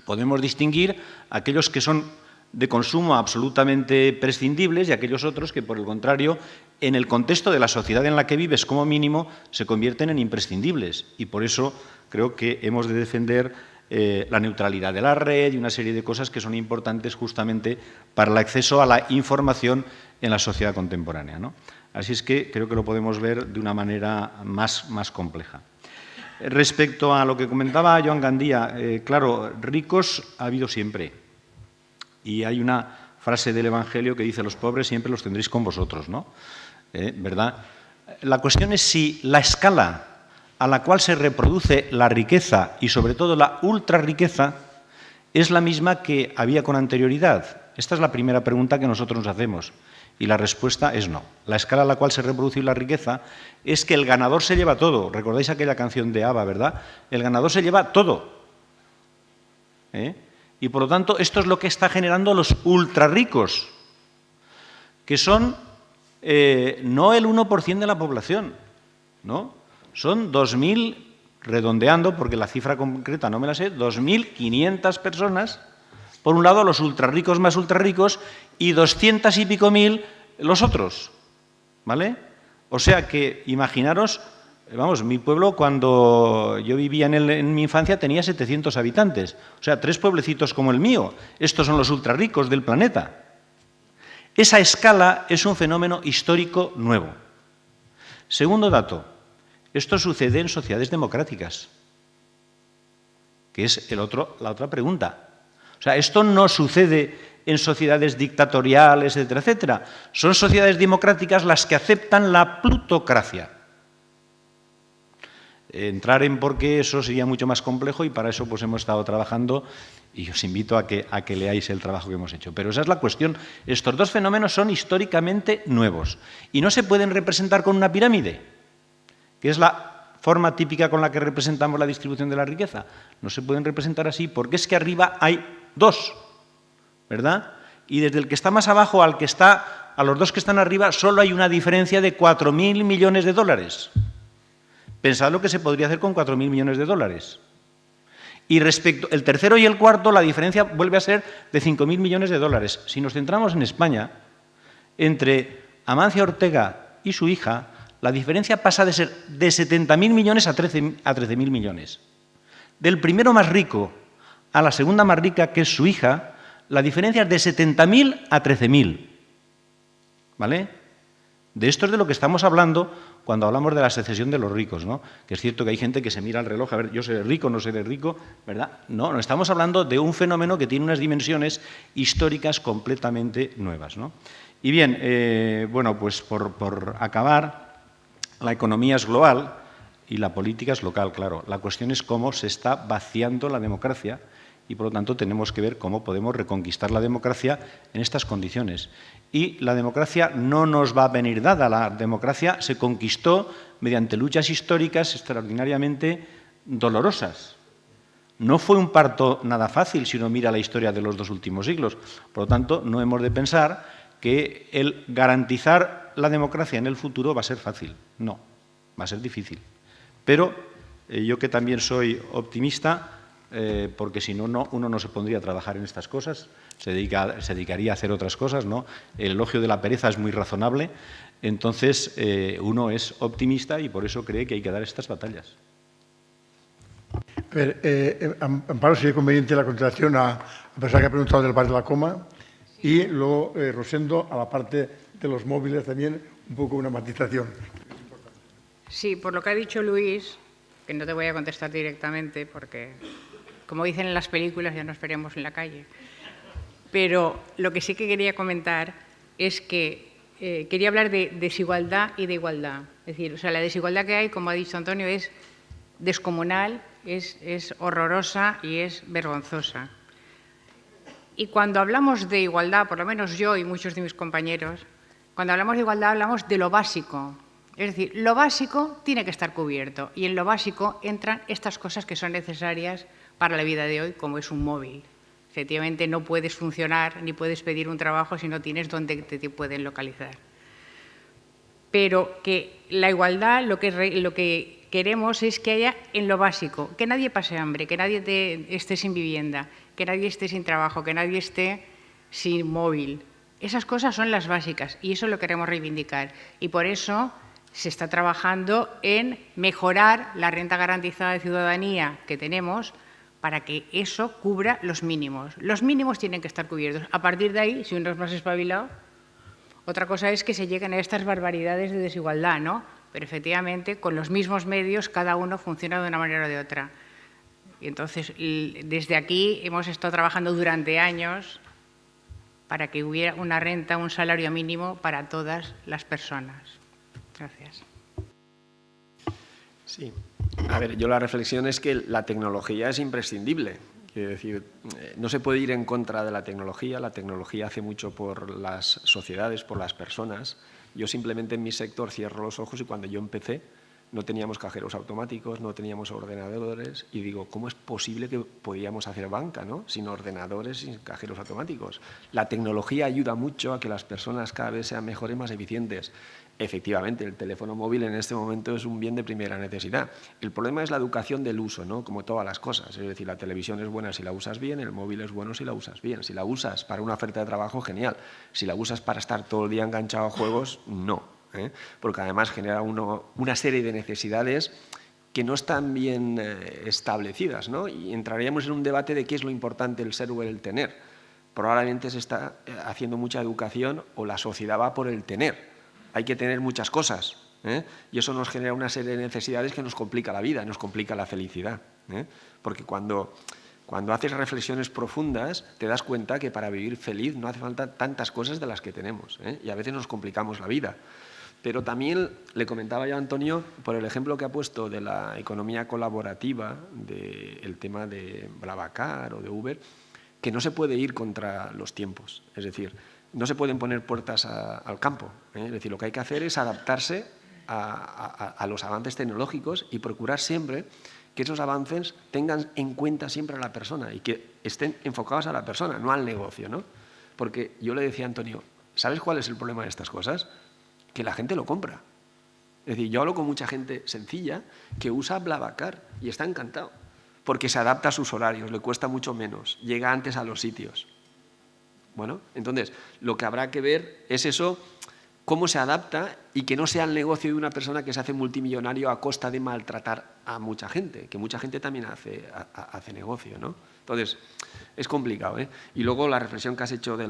S4: podemos distinguir aquellos que son de consumo absolutamente prescindibles y aquellos otros que, por el contrario, en el contexto de la sociedad en la que vives, como mínimo, se convierten en imprescindibles. Y por eso creo que hemos de defender la neutralidad de la red y una serie de cosas que son importantes justamente para el acceso a la información en la sociedad contemporánea, ¿no? Así es que creo que lo podemos ver de una manera más compleja. Respecto a lo que comentaba Joan Gandía, claro, ricos ha habido siempre. Y hay una frase del Evangelio que dice: los pobres siempre los tendréis con vosotros, ¿no? ¿Verdad? La cuestión es si la escala a la cual se reproduce la riqueza y sobre todo la ultrarriqueza es la misma que había con anterioridad. Esta es la primera pregunta que nosotros nos hacemos. Y la respuesta es no. La escala a la cual se reproduce la riqueza es que el ganador se lleva todo. ¿Recordáis aquella canción de ABBA, verdad? El ganador se lleva todo. Y por lo tanto, esto es lo que está generando los ultrarricos, que son no el 1% de la población, ¿no? Son 2.000, redondeando, porque la cifra concreta no me la sé, 2.500 personas. Por un lado, los ultrarricos más ultrarricos y 200 y pico mil los otros, ¿vale? O sea que, imaginaros, vamos, mi pueblo, cuando yo vivía en mi infancia, tenía 700 habitantes. O sea, 3 pueblecitos como el mío. Estos son los ultrarricos del planeta. Esa escala es un fenómeno histórico nuevo. Segundo dato, esto sucede en sociedades democráticas, que es la otra pregunta. O sea, esto no sucede en sociedades dictatoriales, etcétera, etcétera. Son sociedades democráticas las que aceptan la plutocracia. Entrar en por qué eso sería mucho más complejo y para eso pues hemos estado trabajando y os invito a que leáis el trabajo que hemos hecho. Pero esa es la cuestión. Estos dos fenómenos son históricamente nuevos y no se pueden representar con una pirámide, que es la forma típica con la que representamos la distribución de la riqueza. No se pueden representar así porque es que arriba hay 2, ¿verdad? Y desde el que está más abajo a los 2 que están arriba solo hay una diferencia de 4.000 millones de dólares. Pensad lo que se podría hacer con 4.000 millones de dólares. Y respecto el tercero y el cuarto, la diferencia vuelve a ser de 5.000 millones de dólares. Si nos centramos en España, entre Amancio Ortega y su hija, la diferencia pasa de ser de 70.000 millones a 13.000 millones. Del primero más rico a la segunda más rica, que es su hija, la diferencia es de 70.000 a 13.000. ¿Vale? De esto es de lo que estamos hablando cuando hablamos de la secesión de los ricos, ¿no? Que es cierto que hay gente que se mira al reloj, a ver, yo soy rico, no soy de rico, ¿verdad? No, estamos hablando de un fenómeno que tiene unas dimensiones históricas completamente nuevas, ¿no? Y bien, bueno, pues por acabar, la economía es global y la política es local, claro. La cuestión es cómo se está vaciando la democracia y, por lo tanto, tenemos que ver cómo podemos reconquistar la democracia en estas condiciones. Y la democracia no nos va a venir dada. La democracia se conquistó mediante luchas históricas extraordinariamente dolorosas. No fue un parto nada fácil si uno mira la historia de los 2 últimos siglos. Por lo tanto, no hemos de pensar que el garantizar la democracia en el futuro va a ser fácil. No, va a ser difícil. Pero yo que también soy optimista, porque si no, uno no se pondría a trabajar en estas cosas, se dedicaría a hacer otras cosas, ¿no? El elogio de la pereza es muy razonable, entonces uno es optimista y por eso cree que hay que dar estas batallas.
S1: A ver, Amparo, sería conveniente la contestación a la persona que ha preguntado del bar de la Coma y luego Rosendo a la parte de los móviles también, un poco una matización.
S6: Sí, por lo que ha dicho Luis, que no te voy a contestar directamente porque, como dicen en las películas, ya nos veremos en la calle. Pero lo que sí que quería comentar es que quería hablar de desigualdad y de igualdad. Es decir, o sea, la desigualdad que hay, como ha dicho Antonio, es descomunal, es horrorosa y es vergonzosa. Y cuando hablamos de igualdad, por lo menos yo y muchos de mis compañeros, cuando hablamos de igualdad hablamos de lo básico. Es decir, lo básico tiene que estar cubierto y en lo básico entran estas cosas que son necesarias para la vida de hoy, como es un móvil. Efectivamente, no puedes funcionar ni puedes pedir un trabajo si no tienes donde te pueden localizar. Pero que la igualdad, lo que queremos es que haya en lo básico, que nadie pase hambre, que nadie esté sin vivienda, que nadie esté sin trabajo, que nadie esté sin móvil. Esas cosas son las básicas y eso lo queremos reivindicar. Y por eso se está trabajando en mejorar la renta garantizada de ciudadanía que tenemos para que eso cubra los mínimos. Los mínimos tienen que estar cubiertos. A partir de ahí, si uno es más espabilado, otra cosa es que se lleguen a estas barbaridades de desigualdad, ¿no? Pero efectivamente, con los mismos medios, cada uno funciona de una manera o de otra. Y entonces, desde aquí hemos estado trabajando durante años para que hubiera una renta, un salario mínimo para todas las personas. Gracias.
S3: Sí. A ver, yo la reflexión es que la tecnología es imprescindible. Quiero decir, no se puede ir en contra de la tecnología hace mucho por las sociedades, por las personas. Yo simplemente en mi sector cierro los ojos y cuando yo empecé no teníamos cajeros automáticos, no teníamos ordenadores y digo, ¿cómo es posible que podíamos hacer banca, ¿no? Sin ordenadores, sin cajeros automáticos? La tecnología ayuda mucho a que las personas cada vez sean mejores y más eficientes. Efectivamente, el teléfono móvil en este momento es un bien de primera necesidad. El problema es la educación del uso, ¿no? Como todas las cosas. Es decir, la televisión es buena si la usas bien, el móvil es bueno si la usas bien. Si la usas para una oferta de trabajo, genial. Si la usas para estar todo el día enganchado a juegos, no. Porque además genera una serie de necesidades que no están bien establecidas, ¿no? Y entraríamos en un debate de qué es lo importante, el ser o el tener. Probablemente se está haciendo mucha educación o la sociedad va por el tener. Hay que tener muchas cosas, y eso nos genera una serie de necesidades que nos complica la vida, nos complica la felicidad. Porque cuando haces reflexiones profundas te das cuenta que para vivir feliz no hace falta tantas cosas de las que tenemos, y a veces nos complicamos la vida. Pero también le comentaba yo a Antonio, por el ejemplo que ha puesto de la economía colaborativa, del tema de BlaBlaCar o de Uber, que no se puede ir contra los tiempos. Es decir, no se pueden poner puertas al campo. Es decir, lo que hay que hacer es adaptarse a los avances tecnológicos y procurar siempre que esos avances tengan en cuenta siempre a la persona y que estén enfocados a la persona, no al negocio, ¿no? Porque yo le decía a Antonio, ¿sabes cuál es el problema de estas cosas? Que la gente lo compra. Es decir, yo hablo con mucha gente sencilla que usa BlaBlaCar y está encantado, porque se adapta a sus horarios, le cuesta mucho menos, llega antes a los sitios. Bueno, entonces, lo que habrá que ver es eso, cómo se adapta y que no sea el negocio de una persona que se hace multimillonario a costa de maltratar a mucha gente, que mucha gente también hace negocio, ¿no? Entonces, es complicado, ¿eh? Y luego la reflexión que has hecho de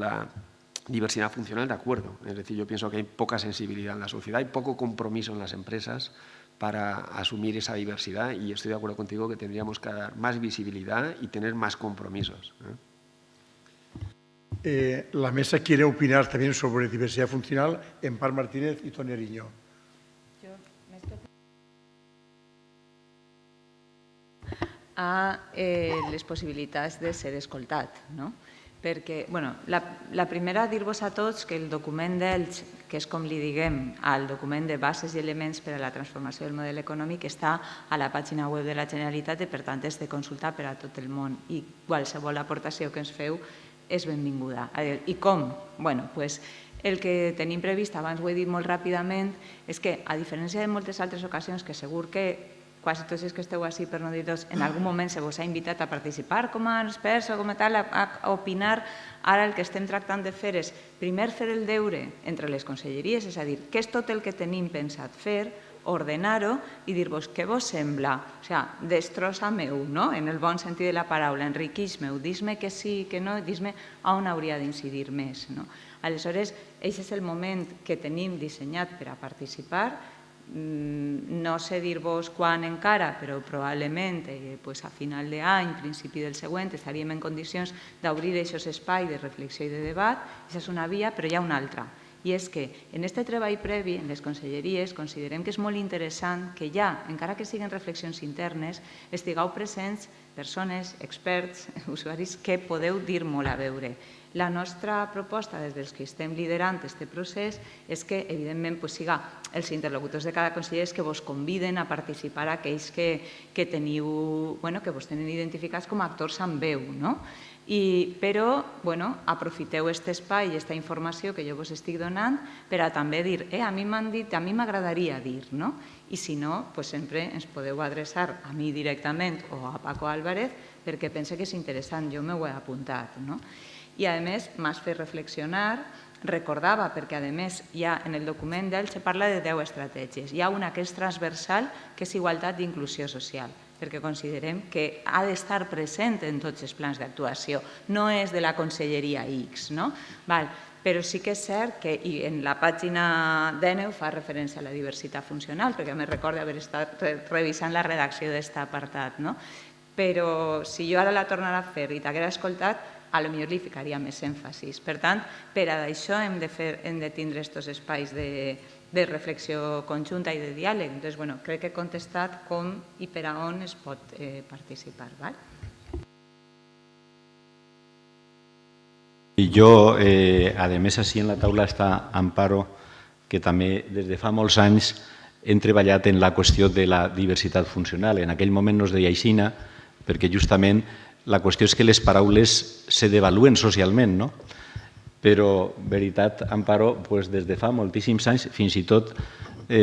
S3: diversidad funcional, de acuerdo. Es decir, yo pienso que hay poca sensibilidad en la sociedad, hay poco compromiso en las empresas para asumir esa diversidad y estoy de acuerdo contigo que tendríamos que dar más visibilidad y tener más compromisos.
S1: La mesa quiere opinar también sobre diversidad funcional Empar Martínez y Toni Ariño.
S5: A les possibilitats de ser escoltat, no? Perquè, bueno, la primera, dir-vos a tots que el document d'Elx, que és com li diguem al document de bases i elements per a la transformació del model econòmic, està a la pàgina web de la Generalitat i, per tant, és de consultar per a tot el món. I qualsevol aportació que ens feu és benvinguda. I com? Bueno, doncs el que tenim previst, abans ho he dit molt ràpidament, és que, a diferència de moltes altres ocasions, que segur que quasi tots els que esteu així, per no dir tots, en algun moment se vos ha invitat a participar com a experts o com a tal, a opinar. Ara el que estem tractant de fer és primer fer el deure entre les conselleries, és a dir, què és tot el que tenim pensat fer, ordenar-ho i dir-vos què vos sembla. O sigui, destrossa-meu, no? En el bon sentit de la paraula, enriqueix-meu, dis-me que sí, que no, dis-me on hauria d'incidir més. Aleshores, aquest és el moment que tenim dissenyat per a participar. No sé dir-vos quan encara, però probablement a final d'any, principi del següent, estaríem en condicions d'obrir aquests espais de reflexió i de debat. Aquesta és una via, però hi ha una altra. I és que en aquest treball previ, en les conselleries, considerem que és molt interessant que ja, encara que siguin reflexions internes, estigueu presents persones, experts, usuaris, que podeu dir molt a veure. La nostra proposta, des dels que estem liderant aquest procés, és que, evidentment, siga els interlocutors de cada conseller que vos conviden a participar aquells que teniu, que vos tenen identificats com a actors amb veu, no? Però aprofiteu aquest espai i aquesta informació que jo vos estic donant per a també dir, a mi m'han dit, a mi m'agradaria dir, no? I si no, sempre ens podeu adreçar a mi directament o a Paco Álvarez perquè pense que és interessant, jo m'ho he apuntat, no? I, a més, m'has fet reflexionar, recordava, perquè, a més, ja en el document d'ell se parla de 10 estratègies. Hi ha una que és transversal, que és igualtat i inclusió social, perquè considerem que ha d'estar present en tots els plans d'actuació. No és de la conselleria X, no? Però sí que és cert que en la pàgina d'ENEU fa referència a la diversitat funcional, perquè me recordo haver estat revisant la redacció d'aquest apartat, no? Però si jo ara la tornara a fer i t'haguera escoltat, potser li ficaria més èmfasis. Per tant, per a això hem de tindre aquests espais de reflexió conjunta i de diàleg. Doncs, crec que he contestat com i per a on es pot participar.
S4: I jo, a més, així en la taula està Amparo, que també des de fa molts anys hem treballat en la qüestió de la diversitat funcional. En aquell moment no es deia aixina, perquè justament la qüestió és que les paraules se devaluen socialment, no? Però, veritat, Amparo, des de fa moltíssims anys, fins i tot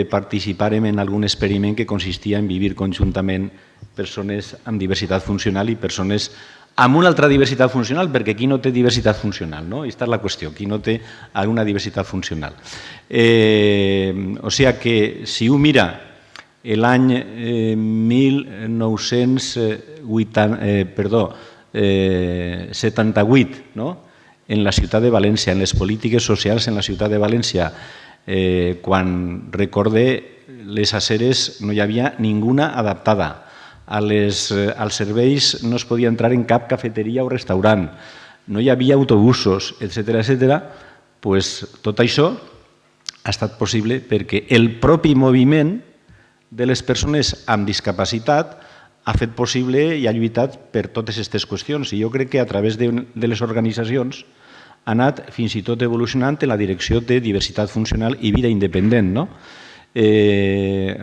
S4: participàrem en algun experiment que consistia en vivir conjuntament persones amb diversitat funcional i persones amb una altra diversitat funcional, perquè qui no té diversitat funcional, no? Aquesta és la qüestió, qui no té alguna diversitat funcional. O sigui que, si un mira l'any 1978, en la ciutat de València, en les polítiques socials en la ciutat de València, quan recorde les aceres no hi havia ninguna adaptada, als serveis no es podia entrar en cap cafeteria o restaurant, no hi havia autobusos, etc. Tot això ha estat possible perquè el propi moviment de les persones amb discapacitat ha fet possible i ha lluitat per totes aquestes qüestions. I jo crec que a través de les organitzacions ha anat fins i tot evolucionant en la direcció de diversitat funcional i vida independent. O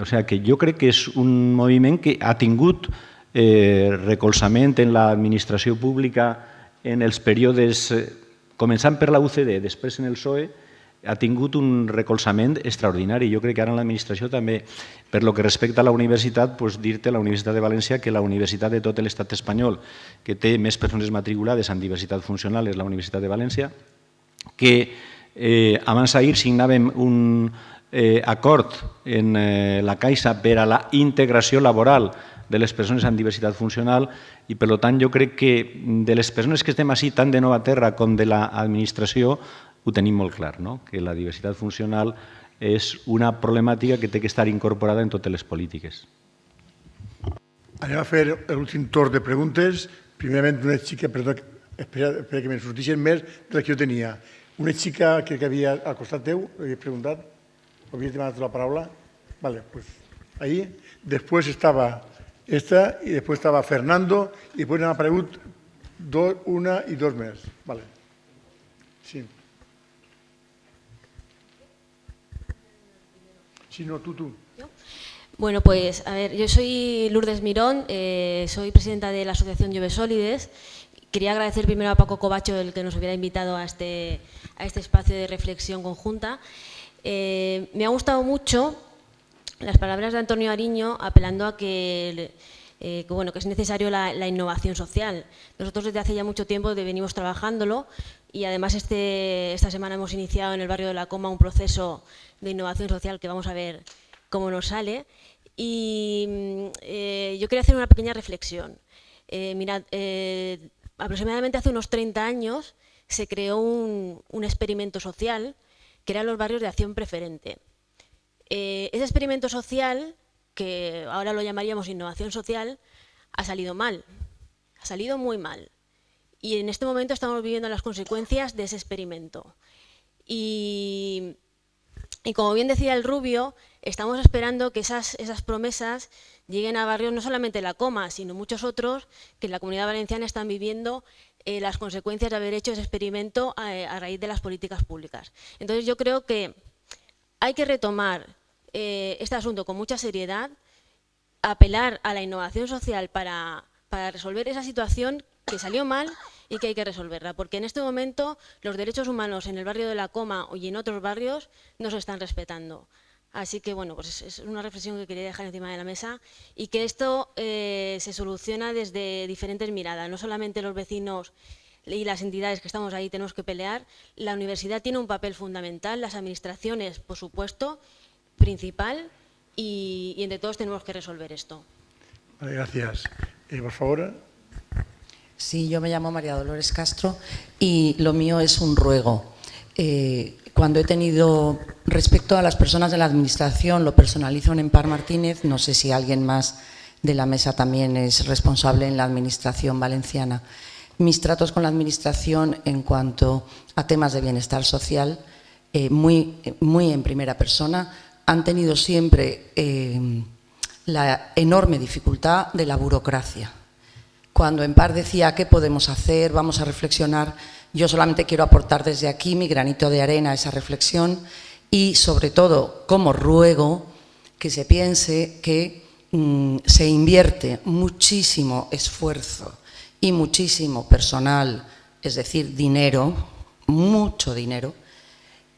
S4: sigui que jo crec que és un moviment que ha tingut recolzament en l'administració pública en els períodes, començant per la UCD, després en el PSOE, ha tingut un recolzament extraordinari. Jo crec que ara en l'administració també, per lo que respecta a la universitat, dir-te a la Universitat de València que la universitat de tot l'estat espanyol que té més persones matriculades amb diversitat funcional és la Universitat de València, que abans d'ahir signàvem un acord en la Caixa per a la integració laboral de les persones amb diversitat funcional i, per tant, jo crec que de les persones que estem així, tant de Nova Terra com de l'administració, ho tenim molt clar, no? Que la diversitat funcional és una problemàtica que té que estar incorporada en totes les polítiques.
S1: Anem a fer l'últim torn de preguntes. Primerament, una xica, perdó, espera que me'n sortixen més de les que jo tenia. Una xica que havia al costat teu, havia preguntat, havia demanat la paraula. Vale, pues ahí. Després estava esta, i després estava Fernando, i després n'han aparegut una i dos més. Vale. Sí. Sí, no, tú.
S12: Bueno, pues a ver, yo soy Lourdes Mirón, soy presidenta de la Asociación Lloves Sólides. Quería agradecer primero a Paco Covacho el que nos hubiera invitado a este espacio de reflexión conjunta. Me ha gustado mucho las palabras de Antonio Ariño apelando a que es necesario la innovación social. Nosotros desde hace ya mucho tiempo venimos trabajándolo y además esta semana hemos iniciado en el barrio de La Coma un proceso de innovación social que vamos a ver cómo nos sale. Y yo quería hacer una pequeña reflexión. Mirad, aproximadamente hace unos 30 años se creó un experimento social que eran los barrios de acción preferente. Ese experimento social, que ahora lo llamaríamos innovación social, ha salido mal, ha salido muy mal. Y en este momento estamos viviendo las consecuencias de ese experimento. Y como bien decía el Rubio, estamos esperando que esas promesas lleguen a barrios no solamente La Coma, sino muchos otros que en la Comunidad Valenciana están viviendo las consecuencias de haber hecho ese experimento a raíz de las políticas públicas. Entonces yo creo que hay que retomar este asunto con mucha seriedad, apelar a la innovación social para resolver esa situación que salió mal y que hay que resolverla, porque en este momento los derechos humanos en el barrio de La Coma y en otros barrios no se están respetando. Así que, bueno, pues es una reflexión que quería dejar encima de la mesa y que esto se soluciona desde diferentes miradas, no solamente los vecinos y las entidades que estamos ahí tenemos que pelear, la universidad tiene un papel fundamental, las administraciones, por supuesto, principal y entre todos tenemos que resolver esto.
S1: Vale, gracias. Por favor.
S13: Sí, yo me llamo María Dolores Castro y lo mío es un ruego. Cuando he tenido, respecto a las personas de la Administración, lo personalizo en Empar Martínez, no sé si alguien más de la mesa también es responsable en la Administración valenciana. Mis tratos con la Administración en cuanto a temas de bienestar social, muy en primera persona, han tenido siempre la enorme dificultad de la burocracia. Cuando Empar decía qué podemos hacer, vamos a reflexionar, yo solamente quiero aportar desde aquí mi granito de arena a esa reflexión y sobre todo como ruego que se piense que se invierte muchísimo esfuerzo y muchísimo personal, es decir, dinero, mucho dinero,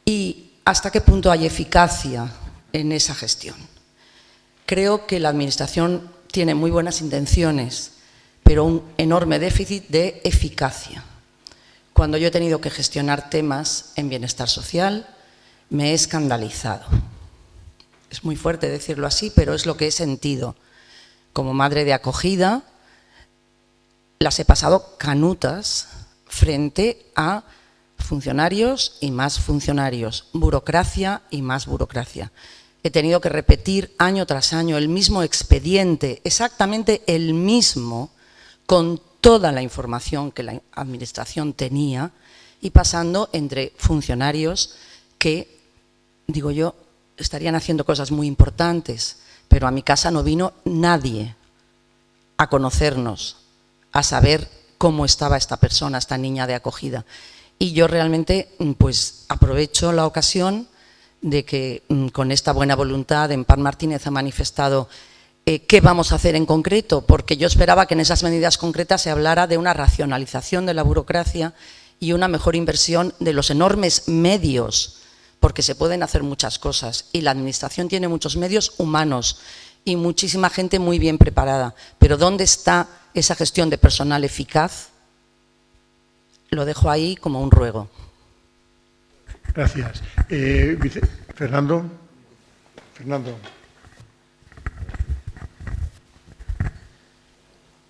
S13: y hasta qué punto hay eficacia en esa gestión. Creo que la Administración tiene muy buenas intenciones, pero un enorme déficit de eficacia. Cuando yo he tenido que gestionar temas en bienestar social, me he escandalizado. Es muy fuerte decirlo así, pero es lo que he sentido. Como madre de acogida, las he pasado canutas frente a funcionarios y más funcionarios, burocracia y más burocracia. He tenido que repetir año tras año el mismo expediente, exactamente el mismo, con toda la información que la Administración tenía y pasando entre funcionarios que, digo yo, estarían haciendo cosas muy importantes, pero a mi casa no vino nadie a conocernos, a saber cómo estaba esta persona, esta niña de acogida. Y yo realmente pues aprovecho la ocasión de que con esta buena voluntad Empar Martínez ha manifestado qué vamos a hacer en concreto, porque yo esperaba que en esas medidas concretas se hablara de una racionalización de la burocracia y una mejor inversión de los enormes medios, porque se pueden hacer muchas cosas y la Administración tiene muchos medios humanos y muchísima gente muy bien preparada, pero ¿dónde está esa gestión de personal eficaz? Lo dejo ahí como un ruego.
S1: Gracias. Fernando.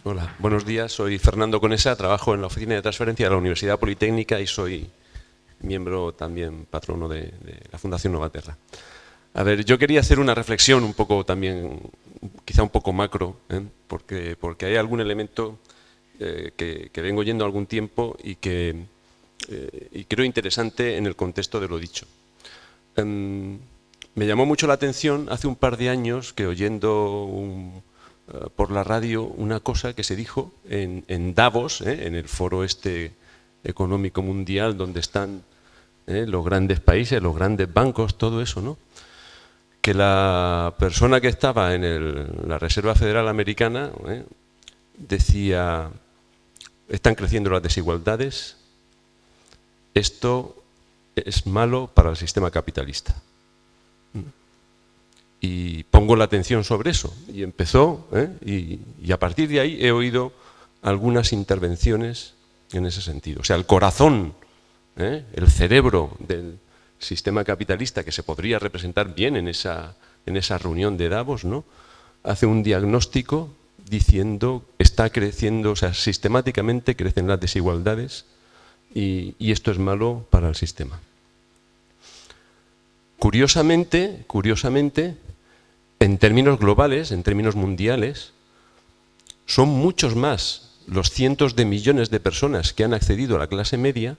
S14: Hola, buenos días. Soy Fernando Conesa, trabajo en la Oficina de Transferencia de la Universidad Politécnica y soy miembro también patrono de la Fundación Novaterra. A ver, yo quería hacer una reflexión un poco también, quizá un poco macro, porque hay algún elemento que vengo oyendo algún tiempo y creo interesante en el contexto de lo dicho. Me llamó mucho la atención hace un par de años que oyendo por la radio una cosa que se dijo en Davos, en el foro económico mundial donde están los grandes países, los grandes bancos, todo eso, ¿no? Que la persona que estaba en la Reserva Federal Americana decía: están creciendo las desigualdades, esto es malo para el sistema capitalista. Y pongo la atención sobre eso. Y empezó, y a partir de ahí he oído algunas intervenciones en ese sentido. O sea, el corazón, el cerebro del sistema capitalista, que se podría representar bien en esa reunión de Davos, ¿no?, hace un diagnóstico diciendo está creciendo, o sea, sistemáticamente crecen las desigualdades y esto es malo para el sistema. Curiosamente, en términos globales, en términos mundiales, son muchos más los cientos de millones de personas que han accedido a la clase media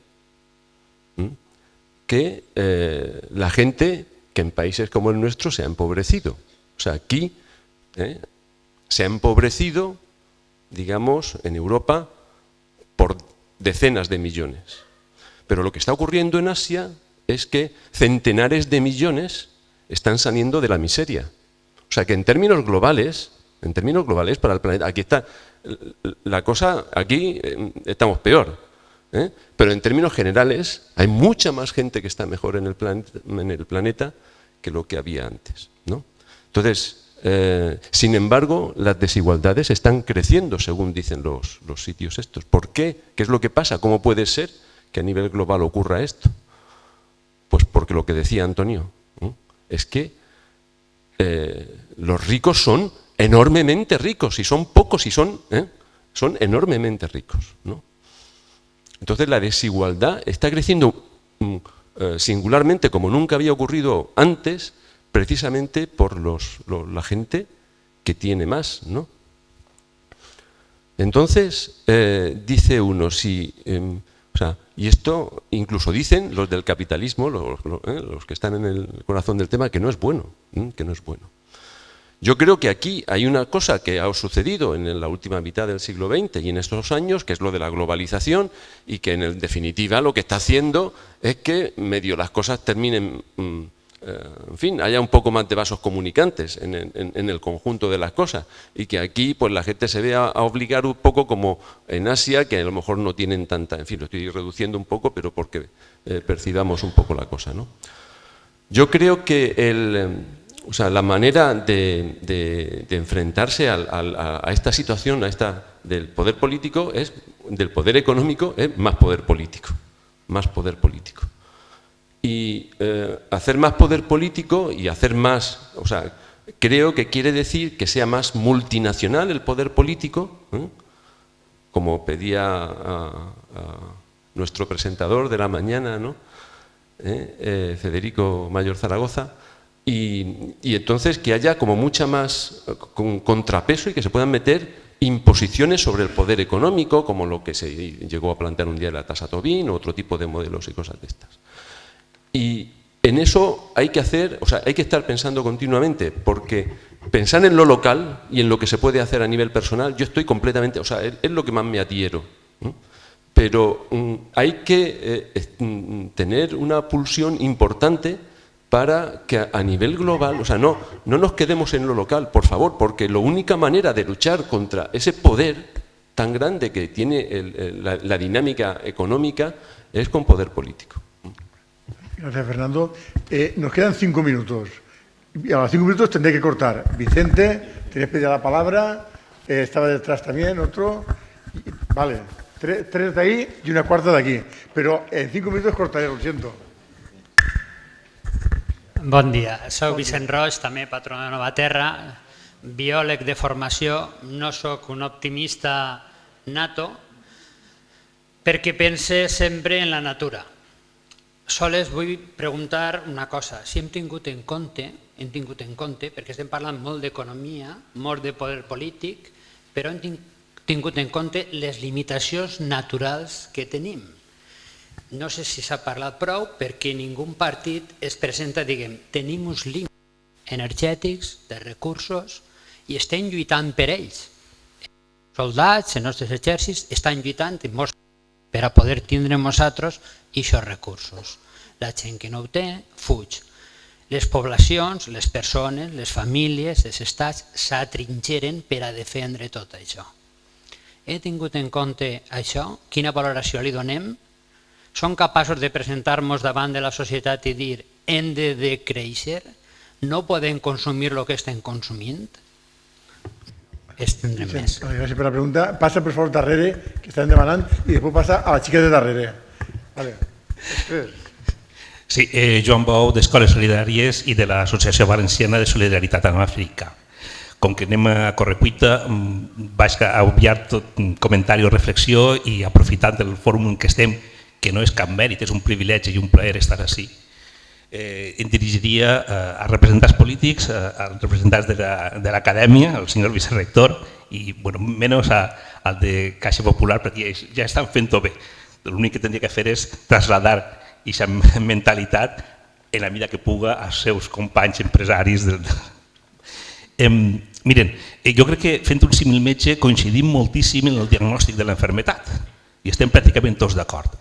S14: que la gente que en países como el nuestro se ha empobrecido. O sea, aquí se ha empobrecido, digamos, en Europa por decenas de millones. Pero lo que está ocurriendo en Asia es que centenares de millones están saliendo de la miseria. O sea que en términos globales para el planeta, aquí está la cosa, aquí estamos peor. Pero en términos generales hay mucha más gente que está mejor en el planeta que lo que había antes, ¿no? Entonces, sin embargo, las desigualdades están creciendo según dicen los sitios estos. ¿Por qué? ¿Qué es lo que pasa? ¿Cómo puede ser que a nivel global ocurra esto? Pues porque lo que decía Antonio, es que los ricos son enormemente ricos, y son pocos y son enormemente ricos, ¿no? Entonces la desigualdad está creciendo singularmente como nunca había ocurrido antes, precisamente por la gente que tiene más, ¿no? Entonces, dice uno, y esto incluso dicen los del capitalismo, los que están en el corazón del tema, que no es bueno, que no es bueno. Yo creo que aquí hay una cosa que ha sucedido en la última mitad del siglo XX y en estos años, que es lo de la globalización, y que en definitiva lo que está haciendo es que medio las cosas terminen, en fin, haya un poco más de vasos comunicantes en el conjunto de las cosas, y que aquí pues la gente se vea a obligar un poco como en Asia, que a lo mejor no tienen tanta, en fin, lo estoy reduciendo un poco, pero porque percibamos un poco la cosa, ¿no? Yo creo que la manera de enfrentarse a esta situación, del poder político, del poder económico, es más poder político, más poder político. Y hacer más poder político y hacer más, creo que quiere decir que sea más multinacional el poder político, como pedía a nuestro presentador de la mañana, ¿no?, Federico Mayor Zaragoza. Y entonces que haya como mucha más contrapeso y que se puedan meter imposiciones sobre el poder económico, como lo que se llegó a plantear un día de la tasa Tobin o otro tipo de modelos y cosas de estas. Y en eso hay que hay que estar pensando continuamente, porque pensar en lo local y en lo que se puede hacer a nivel personal, yo estoy completamente, es lo que más me adhiero, ¿no? Pero hay que tener una pulsión importante para que a nivel global, no nos quedemos en lo local, por favor, porque la única manera de luchar contra ese poder tan grande que tiene la dinámica económica es con poder político.
S1: Gracias, Fernando. Nos quedan 5 minutos. Y a los 5 minutos tendré que cortar. Vicente, tenías pedida la palabra, estaba detrás también otro. Vale, 3 de ahí y una cuarta de aquí. Pero en 5 minutos cortaré, lo siento.
S15: Bon dia, soc Vicent Roig, també patró de Novaterra, biòleg de formació, no sóc un optimista nato perquè pense sempre en la natura. sols vull preguntar una cosa. Si hem tingut en compte, perquè estem parlant molt d'economia, molt de poder polític, però hem tingut en compte les limitacions naturals que tenim. No sé si s'ha parlat prou perquè ningú partit es presenta, diguem, tenim uns límits energètics, de recursos, i estem lluitant per ells. Soldats, els nostres exèrcits, estan lluitant per a poder tindre nosaltres aquests recursos. La gent que no ho té, fuig. Les poblacions, les persones, les famílies, els estats s'atrinxeren per a defendre tot això. He tingut en compte això? Quina valoració li donem? Som capaços de presentar-nos davant de la societat i dir hem de decréixer? No podem consumir el que estem consumint? Tindrem més.
S1: Gràcies per la pregunta. Passa, per favor, darrere, que estem demanant, i després passa a la xica de darrere.
S16: Sí, Joan Bou, d'Escoles Solidàries i de l'Associació Valenciana de Solidaritat amb Àfrica. Com que anem a correcuita, vaig a obviar tot comentari o reflexió i aprofitant del fòrum en què estem, que no és cap mèrit, és un privilegi i un plaer estar així, em dirigiria a representants polítics, als representants de l'acadèmia, al senyor vicerrector i menys al de Caixa Popular, perquè ja estan fent-ho bé. L'únic que tindria que fer és traslladar aquesta mentalitat en la mida que puga als seus companys empresaris. Miren, jo crec que fent un símil metge coincidim moltíssim en el diagnòstic de l'enfermetat i estem pràcticament tots d'acord.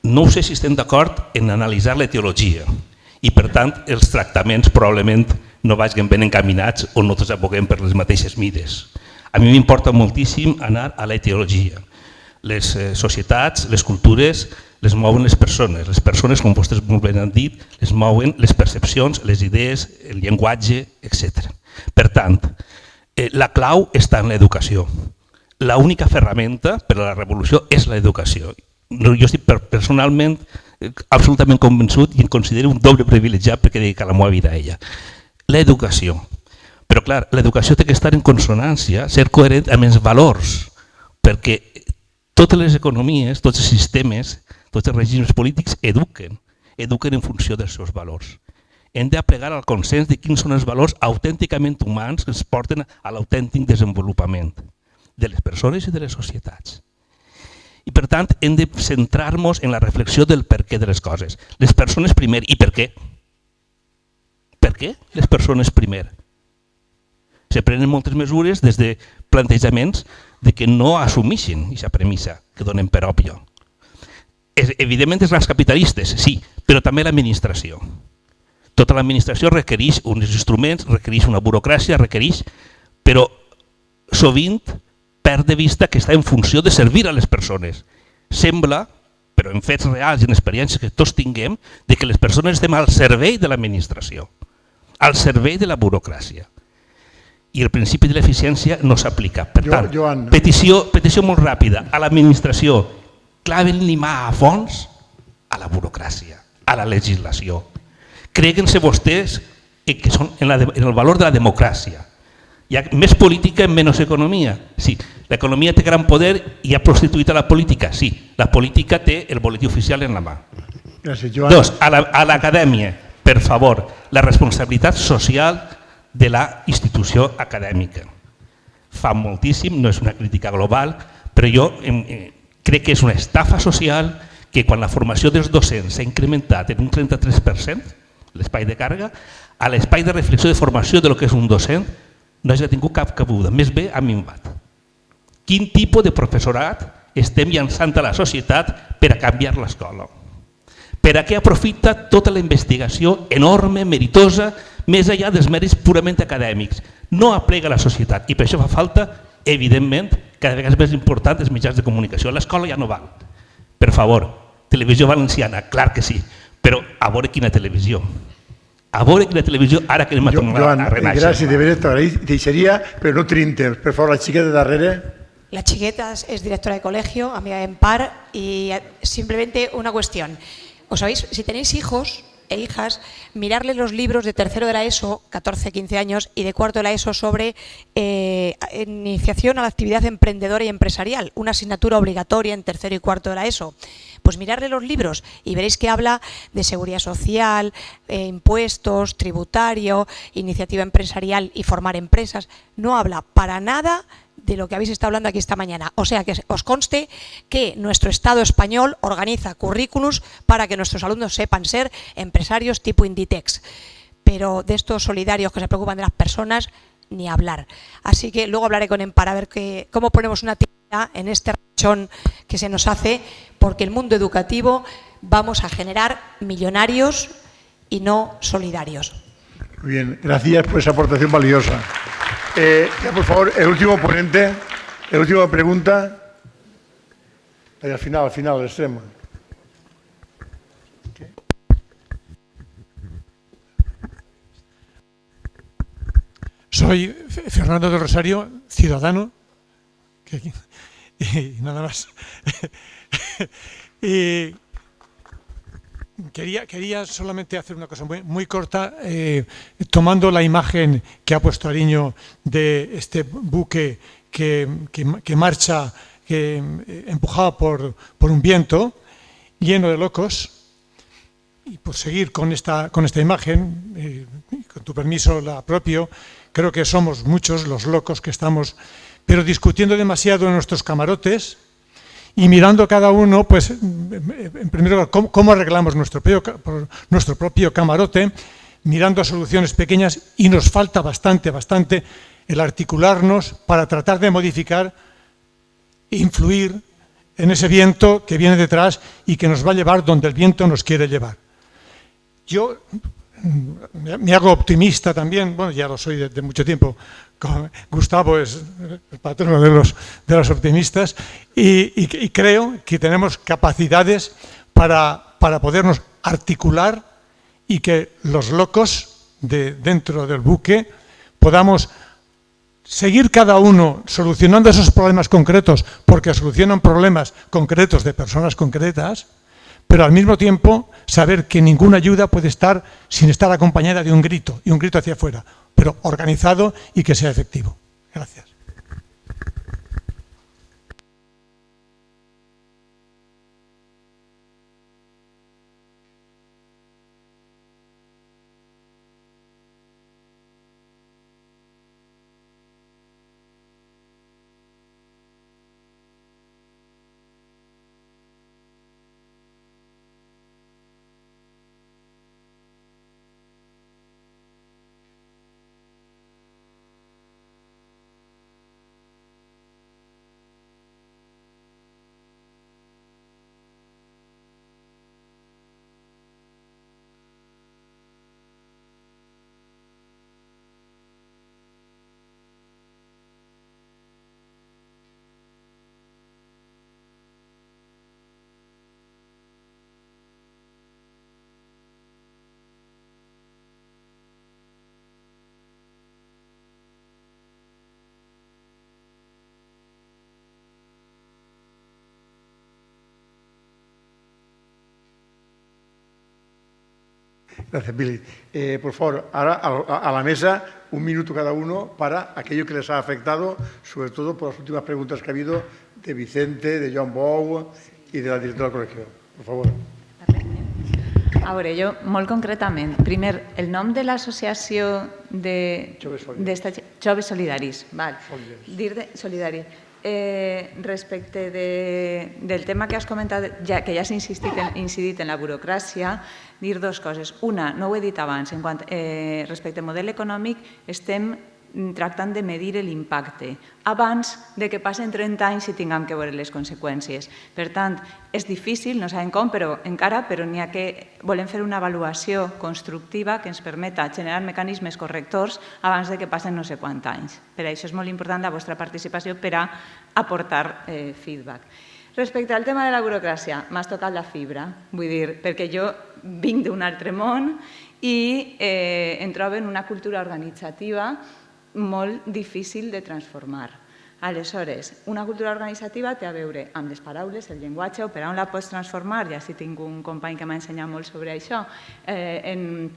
S16: No sé si estem d'acord en analitzar l'etiologia i per tant els tractaments probablement no vagin ben encaminats o no tots aboguem per les mateixes mides. A mi m'importa moltíssim anar a l'etiologia. Les societats, les cultures, les mouen les persones, com vostès molt bé han dit, les mouen les percepcions, les idees, el llenguatge, etc. Per tant, la clau està en l'educació. L'única ferramenta per a la revolució és l'educació. Jo estic personalment absolutament convençut i em considero un doble privilegiat perquè dedicar la meva vida a ella. L'educació. Però clar, l'educació té que estar en consonància, ser coherent amb els valors, perquè totes les economies, tots els sistemes, tots els règims polítics eduquen en funció dels seus valors. Hem d'aplegar al consens de quins són els valors autènticament humans que ens porten a l'autèntic desenvolupament de les persones i de les societats. I per tant hem de centrar-nos en la reflexió del per què de les coses. Les persones primer. I per què? Per què les persones primer? Se prenen moltes mesures des de plantejaments que no assumeixen aquesta premissa que donem per òbvia. Evidentment els grans capitalistes, sí, però també l'administració. Tota l'administració requereix uns instruments, requereix una burocràcia, però sovint perd de vista que està en funció de servir a les persones. Sembla, però en fets reals i en experiències que tots tinguem, que les persones estem al servei de l'administració, al servei de la burocràcia. I el principi de l'eficiència no s'aplica. Per tant, petició molt ràpida a l'administració, claven-li mà a fons a la burocràcia, a la legislació. Creguin-se vostès que són en el valor de la democràcia. Hi ha més política i menys economia. Sí, l'economia té gran poder i ha prostituït a la política. Sí, la política té el boletí oficial en la mà.
S1: Gràcies, Joan.
S16: Dos, a l'acadèmia, per favor, la responsabilitat social de la institució acadèmica. Fa moltíssim, no és una crítica global, però jo crec que és una estafa social que quan la formació dels docents s'ha incrementat en un 33%, l'espai de càrrega, a l'espai de reflexió de formació de lo que és un docent no hagi tingut cap cabuda, més bé ha minvat. Quin tipus de professorat estem llançant a la societat per a canviar l'escola? Per a què aprofita tota la investigació enorme, meritosa, més enllà dels mèrits purament acadèmics? No aplega la societat i per això fa falta, evidentment, cada vegada és més important els mitjans de comunicació. L'escola ja no val. Per favor, televisió valenciana, clar que sí, però a veure quina televisió. A veure quina televisió ara que anem a tornar a renaixer.
S1: Gràcies, de veres t'agraïs. Deixaria, però no tenim temps. Per favor, la xiqueta de darrere.
S17: La chiqueta es directora de colegio, amiga de Empar, y simplemente una cuestión. ¿Os sabéis? Si tenéis hijos, e hijas, mirarle los libros de tercero de la ESO, 14, 15 años, y de cuarto de la ESO sobre iniciación a la actividad emprendedora y empresarial, una asignatura obligatoria en tercero y cuarto de la ESO. Pues mirarle los libros y veréis que habla de seguridad social, impuestos, tributario, iniciativa empresarial y formar empresas. No habla para nada de lo que habéis estado hablando aquí esta mañana. O sea, que os conste que nuestro Estado español organiza currículums para que nuestros alumnos sepan ser empresarios tipo Inditex. Pero de estos solidarios que se preocupan de las personas, ni hablar. Así que luego hablaré con Empar a ver cómo ponemos una actividad en este rachón que se nos hace, porque el mundo educativo vamos a generar millonarios y no solidarios.
S1: Muy bien, gracias por esa aportación valiosa. Ya, por favor, el último ponente, la última pregunta. Ahí al final, al extremo.
S8: Soy Fernando del Rosario, ciudadano, y nada más. Y quería solamente hacer una cosa muy corta, tomando la imagen que ha puesto Ariño de este buque que marcha, empujado por un viento, lleno de locos. Y por seguir con esta imagen, con tu permiso la apropio, creo que somos muchos los locos que estamos, pero discutiendo demasiado en nuestros camarotes y mirando cada uno, pues, en primer lugar, cómo arreglamos nuestro propio camarote, mirando soluciones pequeñas, y nos falta bastante el articularnos para tratar de modificar, influir en ese viento que viene detrás y que nos va a llevar donde el viento nos quiere llevar. Yo me hago optimista también, bueno, ya lo soy de mucho tiempo. Gustavo es el patrono de los optimistas y creo que tenemos capacidades para podernos articular y que los locos dentro del buque podamos seguir cada uno solucionando esos problemas concretos, porque solucionan problemas concretos de personas concretas, pero al mismo tiempo saber que ninguna ayuda puede estar sin estar acompañada de un grito, y un grito hacia afuera, pero organizado y que sea efectivo. Gracias.
S1: Gracias, Billy. Por favor, ahora a la mesa, un minuto cada uno para aquello que les ha afectado, sobre todo por las últimas preguntas que ha habido de Vicente, de Joan Bou i de la directora del col·lectiu. Per favor.
S5: A veure, jo, molt concretament, primer, el nom de l'associació de... Joves Solidaris. Val. Dir de Solidaris. Respecte del tema que has comentat, que ja s'ha incidit en la burocràcia, dir dues coses. Una, no ho he dit abans, respecte al model econòmic estem tractant de medir l'impacte abans de que passen 30 anys i tinguem que veure les conseqüències. Per tant, és difícil, no sabem com, però n'hi ha que volem fer una avaluació constructiva que ens permeta generar mecanismes correctors abans de que passen no sé quants anys. Per això és molt important la vostra participació per a aportar feedback. Respecte al tema de la burocràcia, m'has tocat la fibra, vull dir, perquè jo vinc d'un altre món i em trobo en una cultura organitzativa molt difícil de transformar. Aleshores, una cultura organitzativa té a veure amb les paraules, el llenguatge, o per on la pots transformar, ja si tinc un company que m'ha ensenyat molt sobre això, en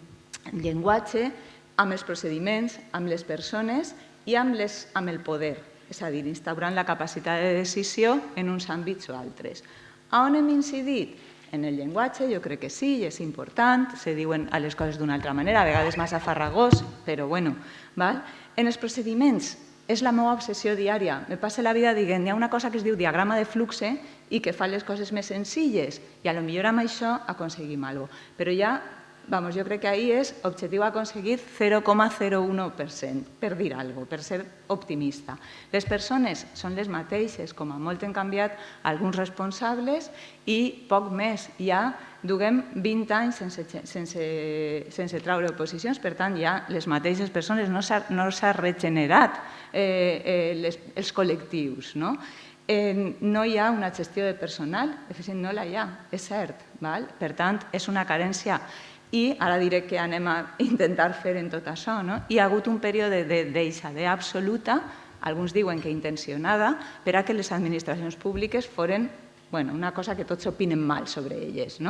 S5: llenguatge, amb els procediments, amb les persones i amb el poder, és a dir, instaurant la capacitat de decisió en uns àmbits o altres. A on hem incidit? En el llenguatge, jo crec que sí, i és important, se diuen a les coses d'una altra manera, a vegades massa farragós, però bueno. En els procediments, és la meva obsessió diària. Me passo la vida dient, hi ha una cosa que es diu diagrama de flux i que fa les coses més senzilles, i potser amb això aconseguim alguna cosa. Però ja, jo crec que ahir és objectiu aconseguit 0,01%, per dir alguna cosa, per ser optimista. Les persones són les mateixes, com a molt han canviat alguns responsables i poc més. Ja duguem 20 anys sense traure oposicions, per tant, ja les mateixes persones, no s'ha regenerat els col·lectius. No hi ha una gestió de personal, no la hi ha, és cert. Per tant, és una carència. I ara diré què anem a intentar fer en tot això. Hi ha hagut un període de deixadea absoluta, alguns diuen que intencionada, per a que les administracions públiques foren una cosa que tots opinen mal sobre elles.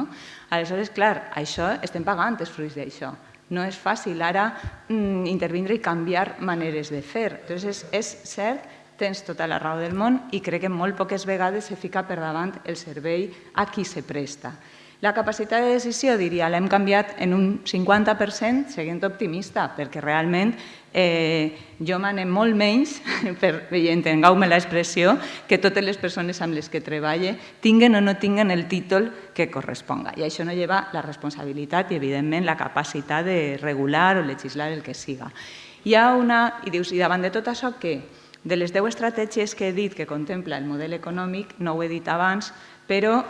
S5: Aleshores, clar, això estem pagant els fruits d'això. No és fàcil ara intervindre i canviar maneres de fer. És cert, tens tota la raó del món i crec que molt poques vegades se fica per davant el servei a qui se presta. La capacitat de decisió, diria, l'hem canviat en un 50%, seguint optimista, perquè realment jo manem molt menys, i entengueu-me l'expressió, que totes les persones amb les que treballe tinguen o no tinguen el títol que corresponga. I això no lleva la responsabilitat i, evidentment, la capacitat de regular o legislar el que siga. Hi ha una... I dius, i davant de tot això, què? De les 10 estratègies que he dit que contempla el model econòmic, no ho he dit abans, però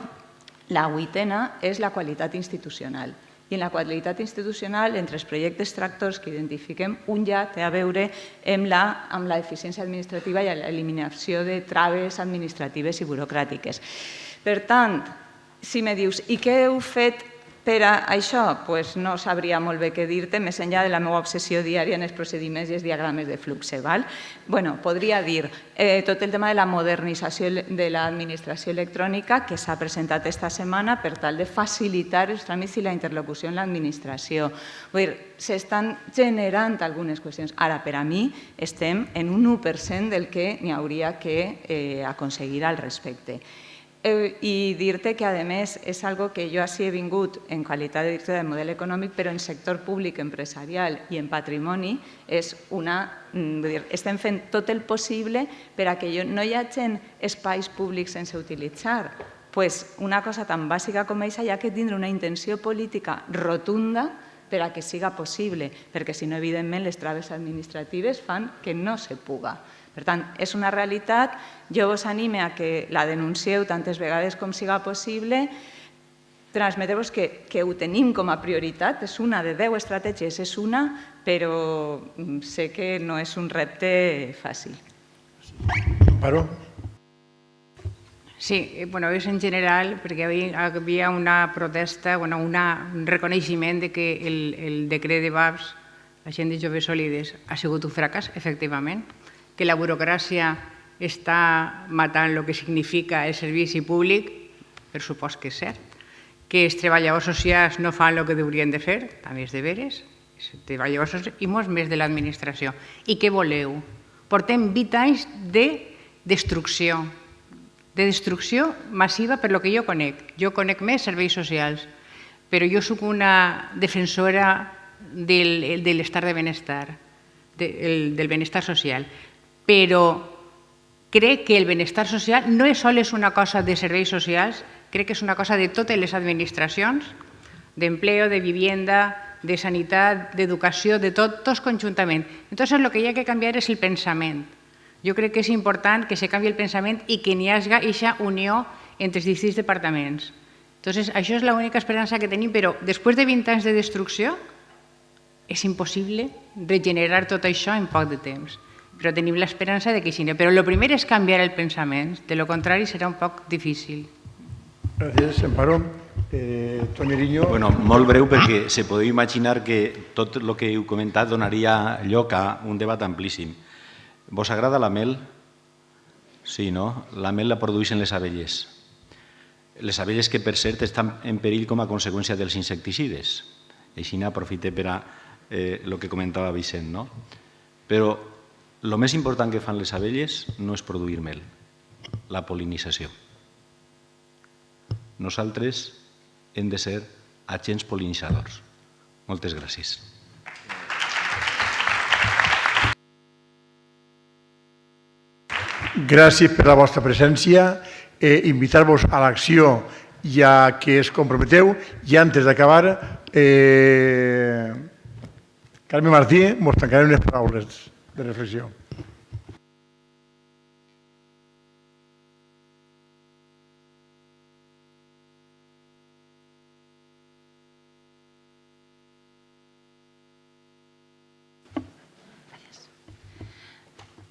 S5: la 8a és la qualitat institucional. I en la qualitat institucional, entre els projectes tractors que identifiquem, un ja té a veure amb l'eficiència administrativa i l'eliminació de traves administratives i burocràtiques. Per tant, si me dius, i què heu fet per a això? Doncs no sabria molt bé què dir-te, més enllà de la meva obsessió diària en els procediments i els diagrames de flux. Podria dir tot el tema de la modernització de l'administració electrònica que s'ha presentat esta setmana per tal de facilitar els tràmits i la interlocució amb l'administració. S'estan generant algunes qüestions. Ara, per a mi, estem en un 1% del que n'hi hauria que aconseguir al respecte. I dir-te que, a més, és algo que jo així he vingut en qualitat de directora del model econòmic, però en sector públic, empresarial i en patrimoni, estem fent tot el possible per a que no hi hagi espais públics sense utilitzar. Una cosa tan bàsica com aquesta hi ha que tindre una intenció política rotunda per a que siga possible, perquè si no, evidentment, les traves administratives fan que no se puga. Per tant, és una realitat, jo vos anime a que la denuncieu tantes vegades com siga possible, transmetre-vos que ho tenim com a prioritat, és una de 10 estratègies, és una, però sé que no és un repte fàcil.
S1: Amparo?
S6: Sí, és en general, perquè hi havia una protesta, un reconeixement que el decret de BABS, la gent de Joves Sòlides, ha sigut un fracàs, efectivament, que la burocràcia està matant el que significa el servici públic, per supost que és cert, que els treballadors socials no fan el que haurien de fer, també és de veres, treballadors socials i molts més de l'administració. I què voleu? Portem 20 anys de destrucció massiva per lo que jo conec. Jo conec més serveis socials, però jo soc una defensora de l'estat de benestar, del benestar social. Però crec que el benestar social no sols és una cosa de serveis socials, crec que és una cosa de totes les administracions, d'empleo, de vivienda, de sanitat, d'educació, de tots conjuntament. Entonces, lo que hi ha que canviar és el pensament. Jo crec que és important que se canvi el pensament i que n'hi hagi aquesta unió entre els distints departaments. Entonces, això és l'única esperança que tenim, però després de 20 anys de destrucció és impossible regenerar tot això en poc de temps. Però tenim l'esperança que sí. Però el primer és canviar el pensament, de lo contrari serà un poc difícil.
S1: Gràcies, Amparo. Toni Eriño.
S4: Molt breu, perquè se podeu imaginar que tot el que heu comentat donaria lloc a un debat amplíssim. Vos agrada la mel? Sí, no? La mel la produeixen les abelles. Les abelles que, per cert, estan en perill com a conseqüència dels insecticides. Així n'aprofite per a el que comentava Vicent, no? Però el més important que fan les abelles no és produir mel, la pol·linització. Nosaltres hem de ser agents pol·linitzadors. Moltes gràcies.
S1: Gràcies per la vostra presència. Invitar-vos a l'acció ja que es comprometeu. I antes d'acabar, Carme Martí, mos tancarem unes paraules de reflexió.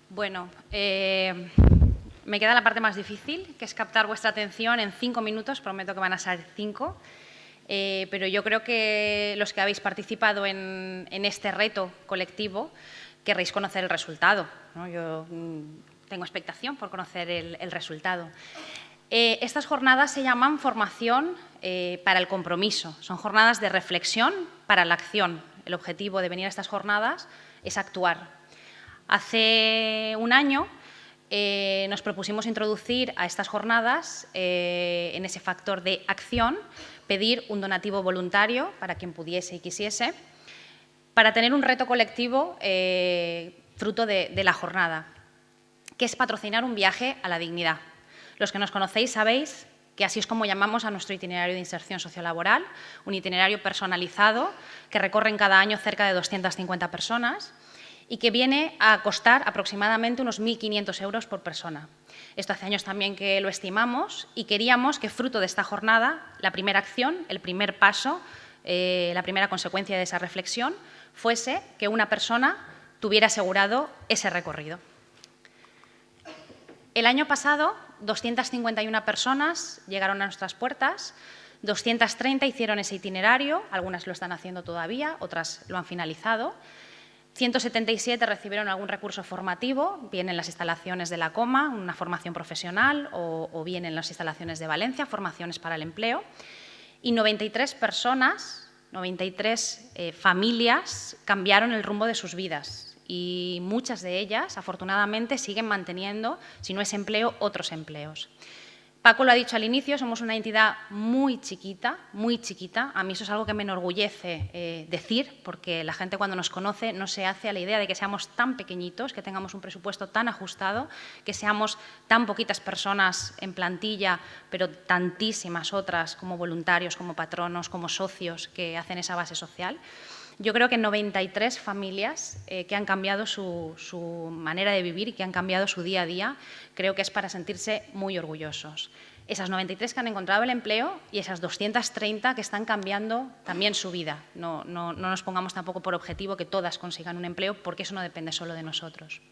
S18: Bueno, me queda la parte más difícil, que es captar vuestra atención en 5 minutos, prometo que van a ser 5, pero yo creo que los que habéis participado en este reto colectivo querréis conocer el resultado, ¿no? Yo tengo expectación por conocer el resultado. Estas jornadas se llaman formación para el compromiso, son jornadas de reflexión para la acción. El objetivo de venir a estas jornadas es actuar. Hace un año nos propusimos introducir a estas jornadas, en ese factor de acción, pedir un donativo voluntario para quien pudiese y quisiese, para tener un reto colectivo fruto de la jornada, que es patrocinar un viaje a la dignidad. Los que nos conocéis sabéis que así es como llamamos a nuestro itinerario de inserción sociolaboral, un itinerario personalizado que recorren cada año cerca de 250 personas, y que viene a costar aproximadamente unos 1.500 euros por persona. Esto hace años también que lo estimamos y queríamos que, fruto de esta jornada, la primera acción, el primer paso, la primera consecuencia de esa reflexión, fuese que una persona tuviera asegurado ese recorrido. El año pasado, 251 personas llegaron a nuestras puertas, 230 hicieron ese itinerario, algunas lo están haciendo todavía, otras lo han finalizado. 177 recibieron algún recurso formativo, bien en las instalaciones de la Coma, una formación profesional, o bien en las instalaciones de Valencia, formaciones para el empleo. Y 93 personas, 93 familias cambiaron el rumbo de sus vidas. Y muchas de ellas, afortunadamente, siguen manteniendo, si no es empleo, otros empleos. Paco lo ha dicho al inicio, somos una entidad muy chiquita, muy chiquita. A mí eso es algo que me enorgullece decir, porque la gente cuando nos conoce no se hace a la idea de que seamos tan pequeñitos, que tengamos un presupuesto tan ajustado, que seamos tan poquitas personas en plantilla, pero tantísimas otras como voluntarios, como patronos, como socios que hacen esa base social. Yo creo que 93 familias que han cambiado su manera de vivir y que han cambiado su día a día, creo que es para sentirse muy orgullosos. Esas 93 que han encontrado el empleo y esas 230 que están cambiando también su vida. No nos pongamos tampoco por objetivo que todas consigan un empleo, porque eso no depende solo de nosotros.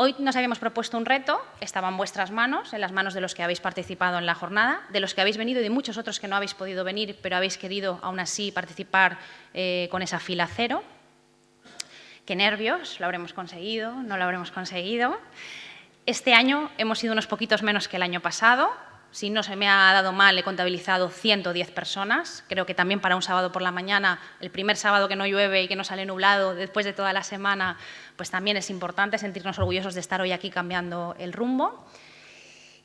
S18: Hoy nos habíamos propuesto un reto, estaba en vuestras manos, en las manos de los que habéis participado en la jornada, de los que habéis venido y de muchos otros que no habéis podido venir, pero habéis querido aún así participar con esa fila cero. Qué nervios, lo habremos conseguido, no lo habremos conseguido. Este año hemos sido unos poquitos menos que el año pasado. Si no se me ha dado mal, he contabilizado 110 personas. Creo que también para un sábado por la mañana, el primer sábado que no llueve y que no sale nublado, después de toda la semana, pues también es importante sentirnos orgullosos de estar hoy aquí cambiando el rumbo.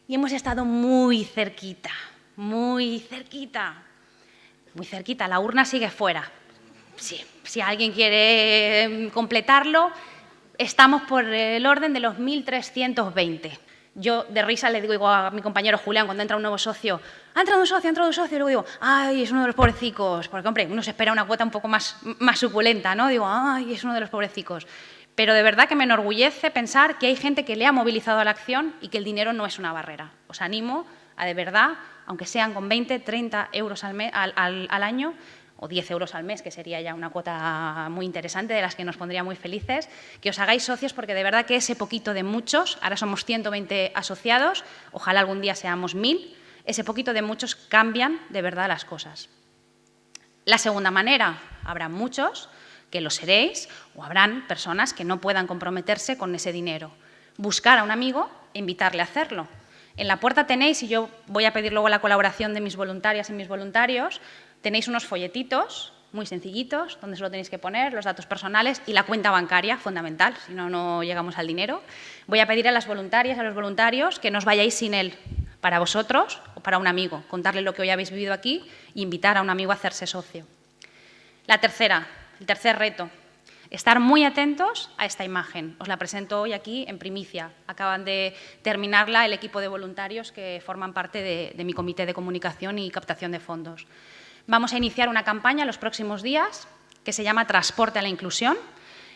S18: Y hemos estado muy cerquita, muy cerquita, muy cerquita. La urna sigue fuera. Sí, si alguien quiere completarlo, estamos por el orden de los 1.320. Yo de risa le digo a mi compañero Julián cuando entra un nuevo socio, ha entrado un socio, y luego digo, ay, es uno de los pobrecicos, porque hombre, uno se espera una cuota un poco más suculenta, ¿no? Digo, ay, es uno de los pobrecicos. Pero de verdad que me enorgullece pensar que hay gente que le ha movilizado a la acción y que el dinero no es una barrera. Os animo a, de verdad, aunque sean con 20, 30 euros al año, o 10 euros al mes, que sería ya una cuota muy interesante, de las que nos pondría muy felices, que os hagáis socios, porque de verdad que ese poquito de muchos, ahora somos 120 asociados, ojalá algún día seamos 1000, ese poquito de muchos cambian de verdad las cosas. La segunda manera, habrá muchos que lo seréis, o habrán personas que no puedan comprometerse con ese dinero. buscar a un amigo e invitarle a hacerlo. En la puerta tenéis, y yo voy a pedir luego la colaboración de mis voluntarias y mis voluntarios, tenéis unos folletitos muy sencillitos, donde solo tenéis que poner los datos personales y la cuenta bancaria, fundamental, si no, no llegamos al dinero. Voy a pedir a las voluntarias, a los voluntarios, que no os vayáis sin él, para vosotros o para un amigo, contarle lo que hoy habéis vivido aquí e invitar a un amigo a hacerse socio. El tercer reto, estar muy atentos a esta imagen. Os la presento hoy aquí en primicia. Acaban de terminarla el equipo de voluntarios que forman parte de mi comité de comunicación y captación de fondos. Vamos a iniciar una campaña los próximos días que se llama Transporte a la Inclusión,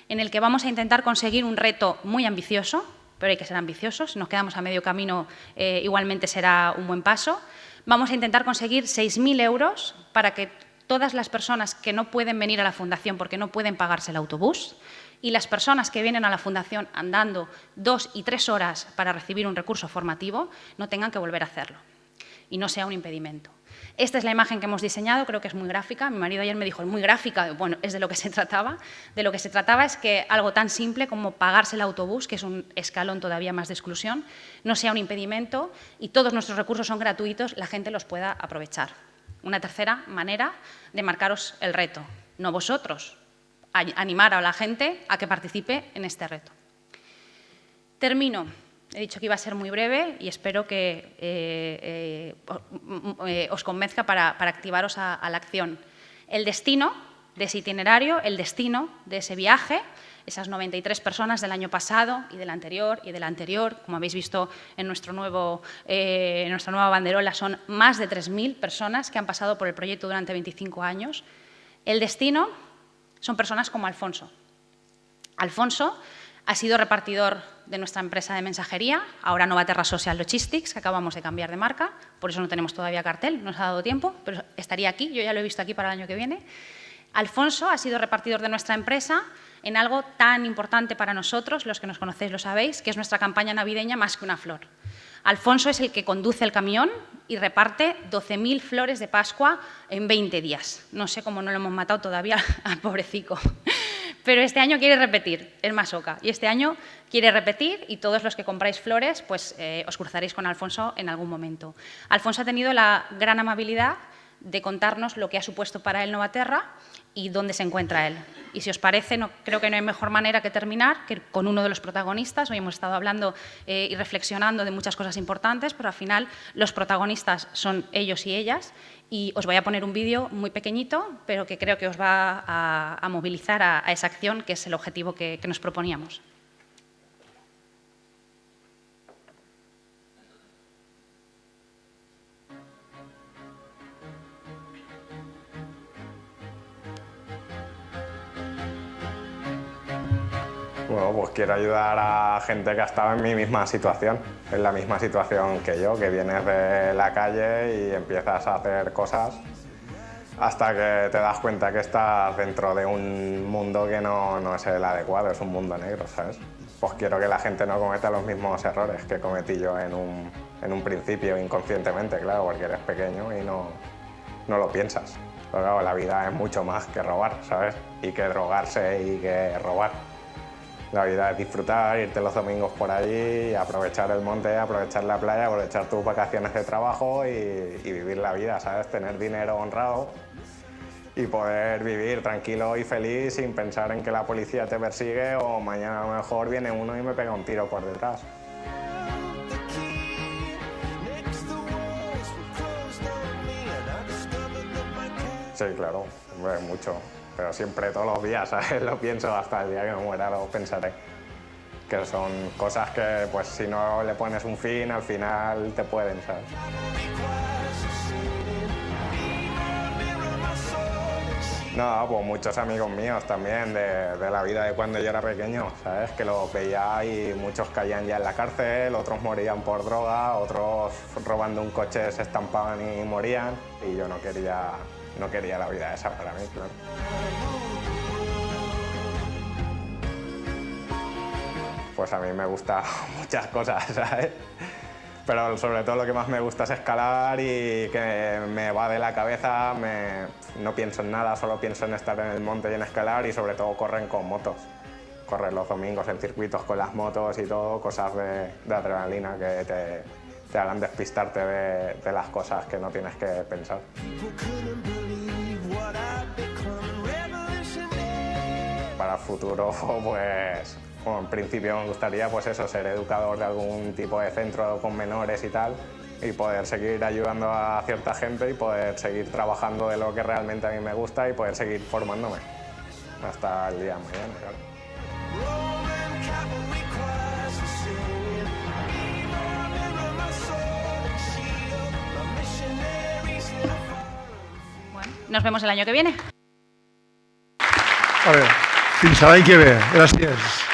S18: en el que vamos a intentar conseguir un reto muy ambicioso, pero hay que ser ambiciosos. Si nos quedamos a medio camino, igualmente será un buen paso. Vamos a intentar conseguir 6.000 euros para que todas las personas que no pueden venir a la Fundación porque no pueden pagarse el autobús y las personas que vienen a la Fundación andando 2 y 3 horas para recibir un recurso formativo no tengan que volver a hacerlo y no sea un impedimento. Esta es la imagen que hemos diseñado, creo que es muy gráfica. Mi marido ayer me dijo, es muy gráfica. Bueno, es de lo que se trataba. De lo que se trataba es que algo tan simple como pagarse el autobús, que es un escalón todavía más de exclusión, no sea un impedimento y todos nuestros recursos son gratuitos, la gente los pueda aprovechar. Una tercera manera de marcaros el reto, no vosotros, animar a la gente a que participe en este reto. Termino. He dicho que iba a ser muy breve y espero que os convenzca para activaros a la acción. El destino de ese itinerario, el destino de ese viaje, esas 93 personas del año pasado y del anterior y del anterior, como habéis visto en nuestra nueva banderola, son más de 3.000 personas que han pasado por el proyecto durante 25 años. El destino son personas como Alfonso. Alfonso ha sido repartidor de nuestra empresa de mensajería, ahora Novaterra Social Logistics, que acabamos de cambiar de marca, por eso no tenemos todavía cartel, no nos ha dado tiempo, pero estaría aquí, yo ya lo he visto aquí para el año que viene. Alfonso ha sido repartidor de nuestra empresa en algo tan importante para nosotros, los que nos conocéis lo sabéis, que es nuestra campaña navideña Más que una flor. Alfonso es el que conduce el camión y reparte 12.000 flores de Pascua en 20 días. No sé cómo no lo hemos matado todavía al pobrecico. Pero este año quiere repetir, es Masoca, y este año quiere repetir y todos los que compráis flores pues os cruzaréis con Alfonso en algún momento. Alfonso ha tenido la gran amabilidad de contarnos lo que ha supuesto para él Novaterra y dónde se encuentra él. Y si os parece, creo que no hay mejor manera que terminar que con uno de los protagonistas. Hoy hemos estado hablando y reflexionando de muchas cosas importantes, pero al final los protagonistas son ellos y ellas. Y os voy a poner un vídeo muy pequeñito, pero que creo que os va a movilizar a esa acción, que es el objetivo que nos proponíamos.
S19: Bueno, pues quiero ayudar a gente que ha estado en mi misma situación, en la misma situación que yo, que vienes de la calle y empiezas a hacer cosas hasta que te das cuenta que estás dentro de un mundo que no es el adecuado, es un mundo negro, ¿sabes? Pues quiero que la gente no cometa los mismos errores que cometí yo en un principio, inconscientemente, claro, porque eres pequeño y no lo piensas. Pero claro, la vida es mucho más que robar, ¿sabes? Y que drogarse y que robar. La vida es disfrutar, irte los domingos por allí, aprovechar el monte, aprovechar la playa, aprovechar tus vacaciones de trabajo y vivir la vida, ¿sabes? Tener dinero honrado y poder vivir tranquilo y feliz sin pensar en que la policía te persigue o mañana a lo mejor viene uno y me pega un tiro por detrás. Sí, claro, hombre, mucho. Pero siempre, todos los días, ¿sabes? Lo pienso hasta el día que me muera, lo pensaré. Que son cosas que, pues, si no le pones un fin, al final te pueden, ¿sabes? No, pues muchos amigos míos también de la vida de cuando yo era pequeño, ¿sabes? Que los veía y muchos caían ya en la cárcel, otros morían por droga, otros robando un coche se estampaban y morían. Y yo no quería la vida esa para mí, claro. Pues a mí me gustan muchas cosas, ¿sabes? Pero sobre todo lo que más me gusta es escalar y que me va de la cabeza, no pienso en nada, solo pienso en estar en el monte y en escalar y sobre todo corren con motos. correr los domingos en circuitos con las motos y todo, cosas de adrenalina que te hagan despistarte de las cosas que no tienes que pensar. Para el futuro, pues, bueno, en principio me gustaría, pues eso, ser educador de algún tipo de centro con menores y tal, y poder seguir ayudando a cierta gente y poder seguir trabajando de lo que realmente a mí me gusta y poder seguir formándome hasta el día de mañana, claro.
S18: Bueno, nos vemos el año que viene.
S1: A ver, fins l'any que ve. Gràcies.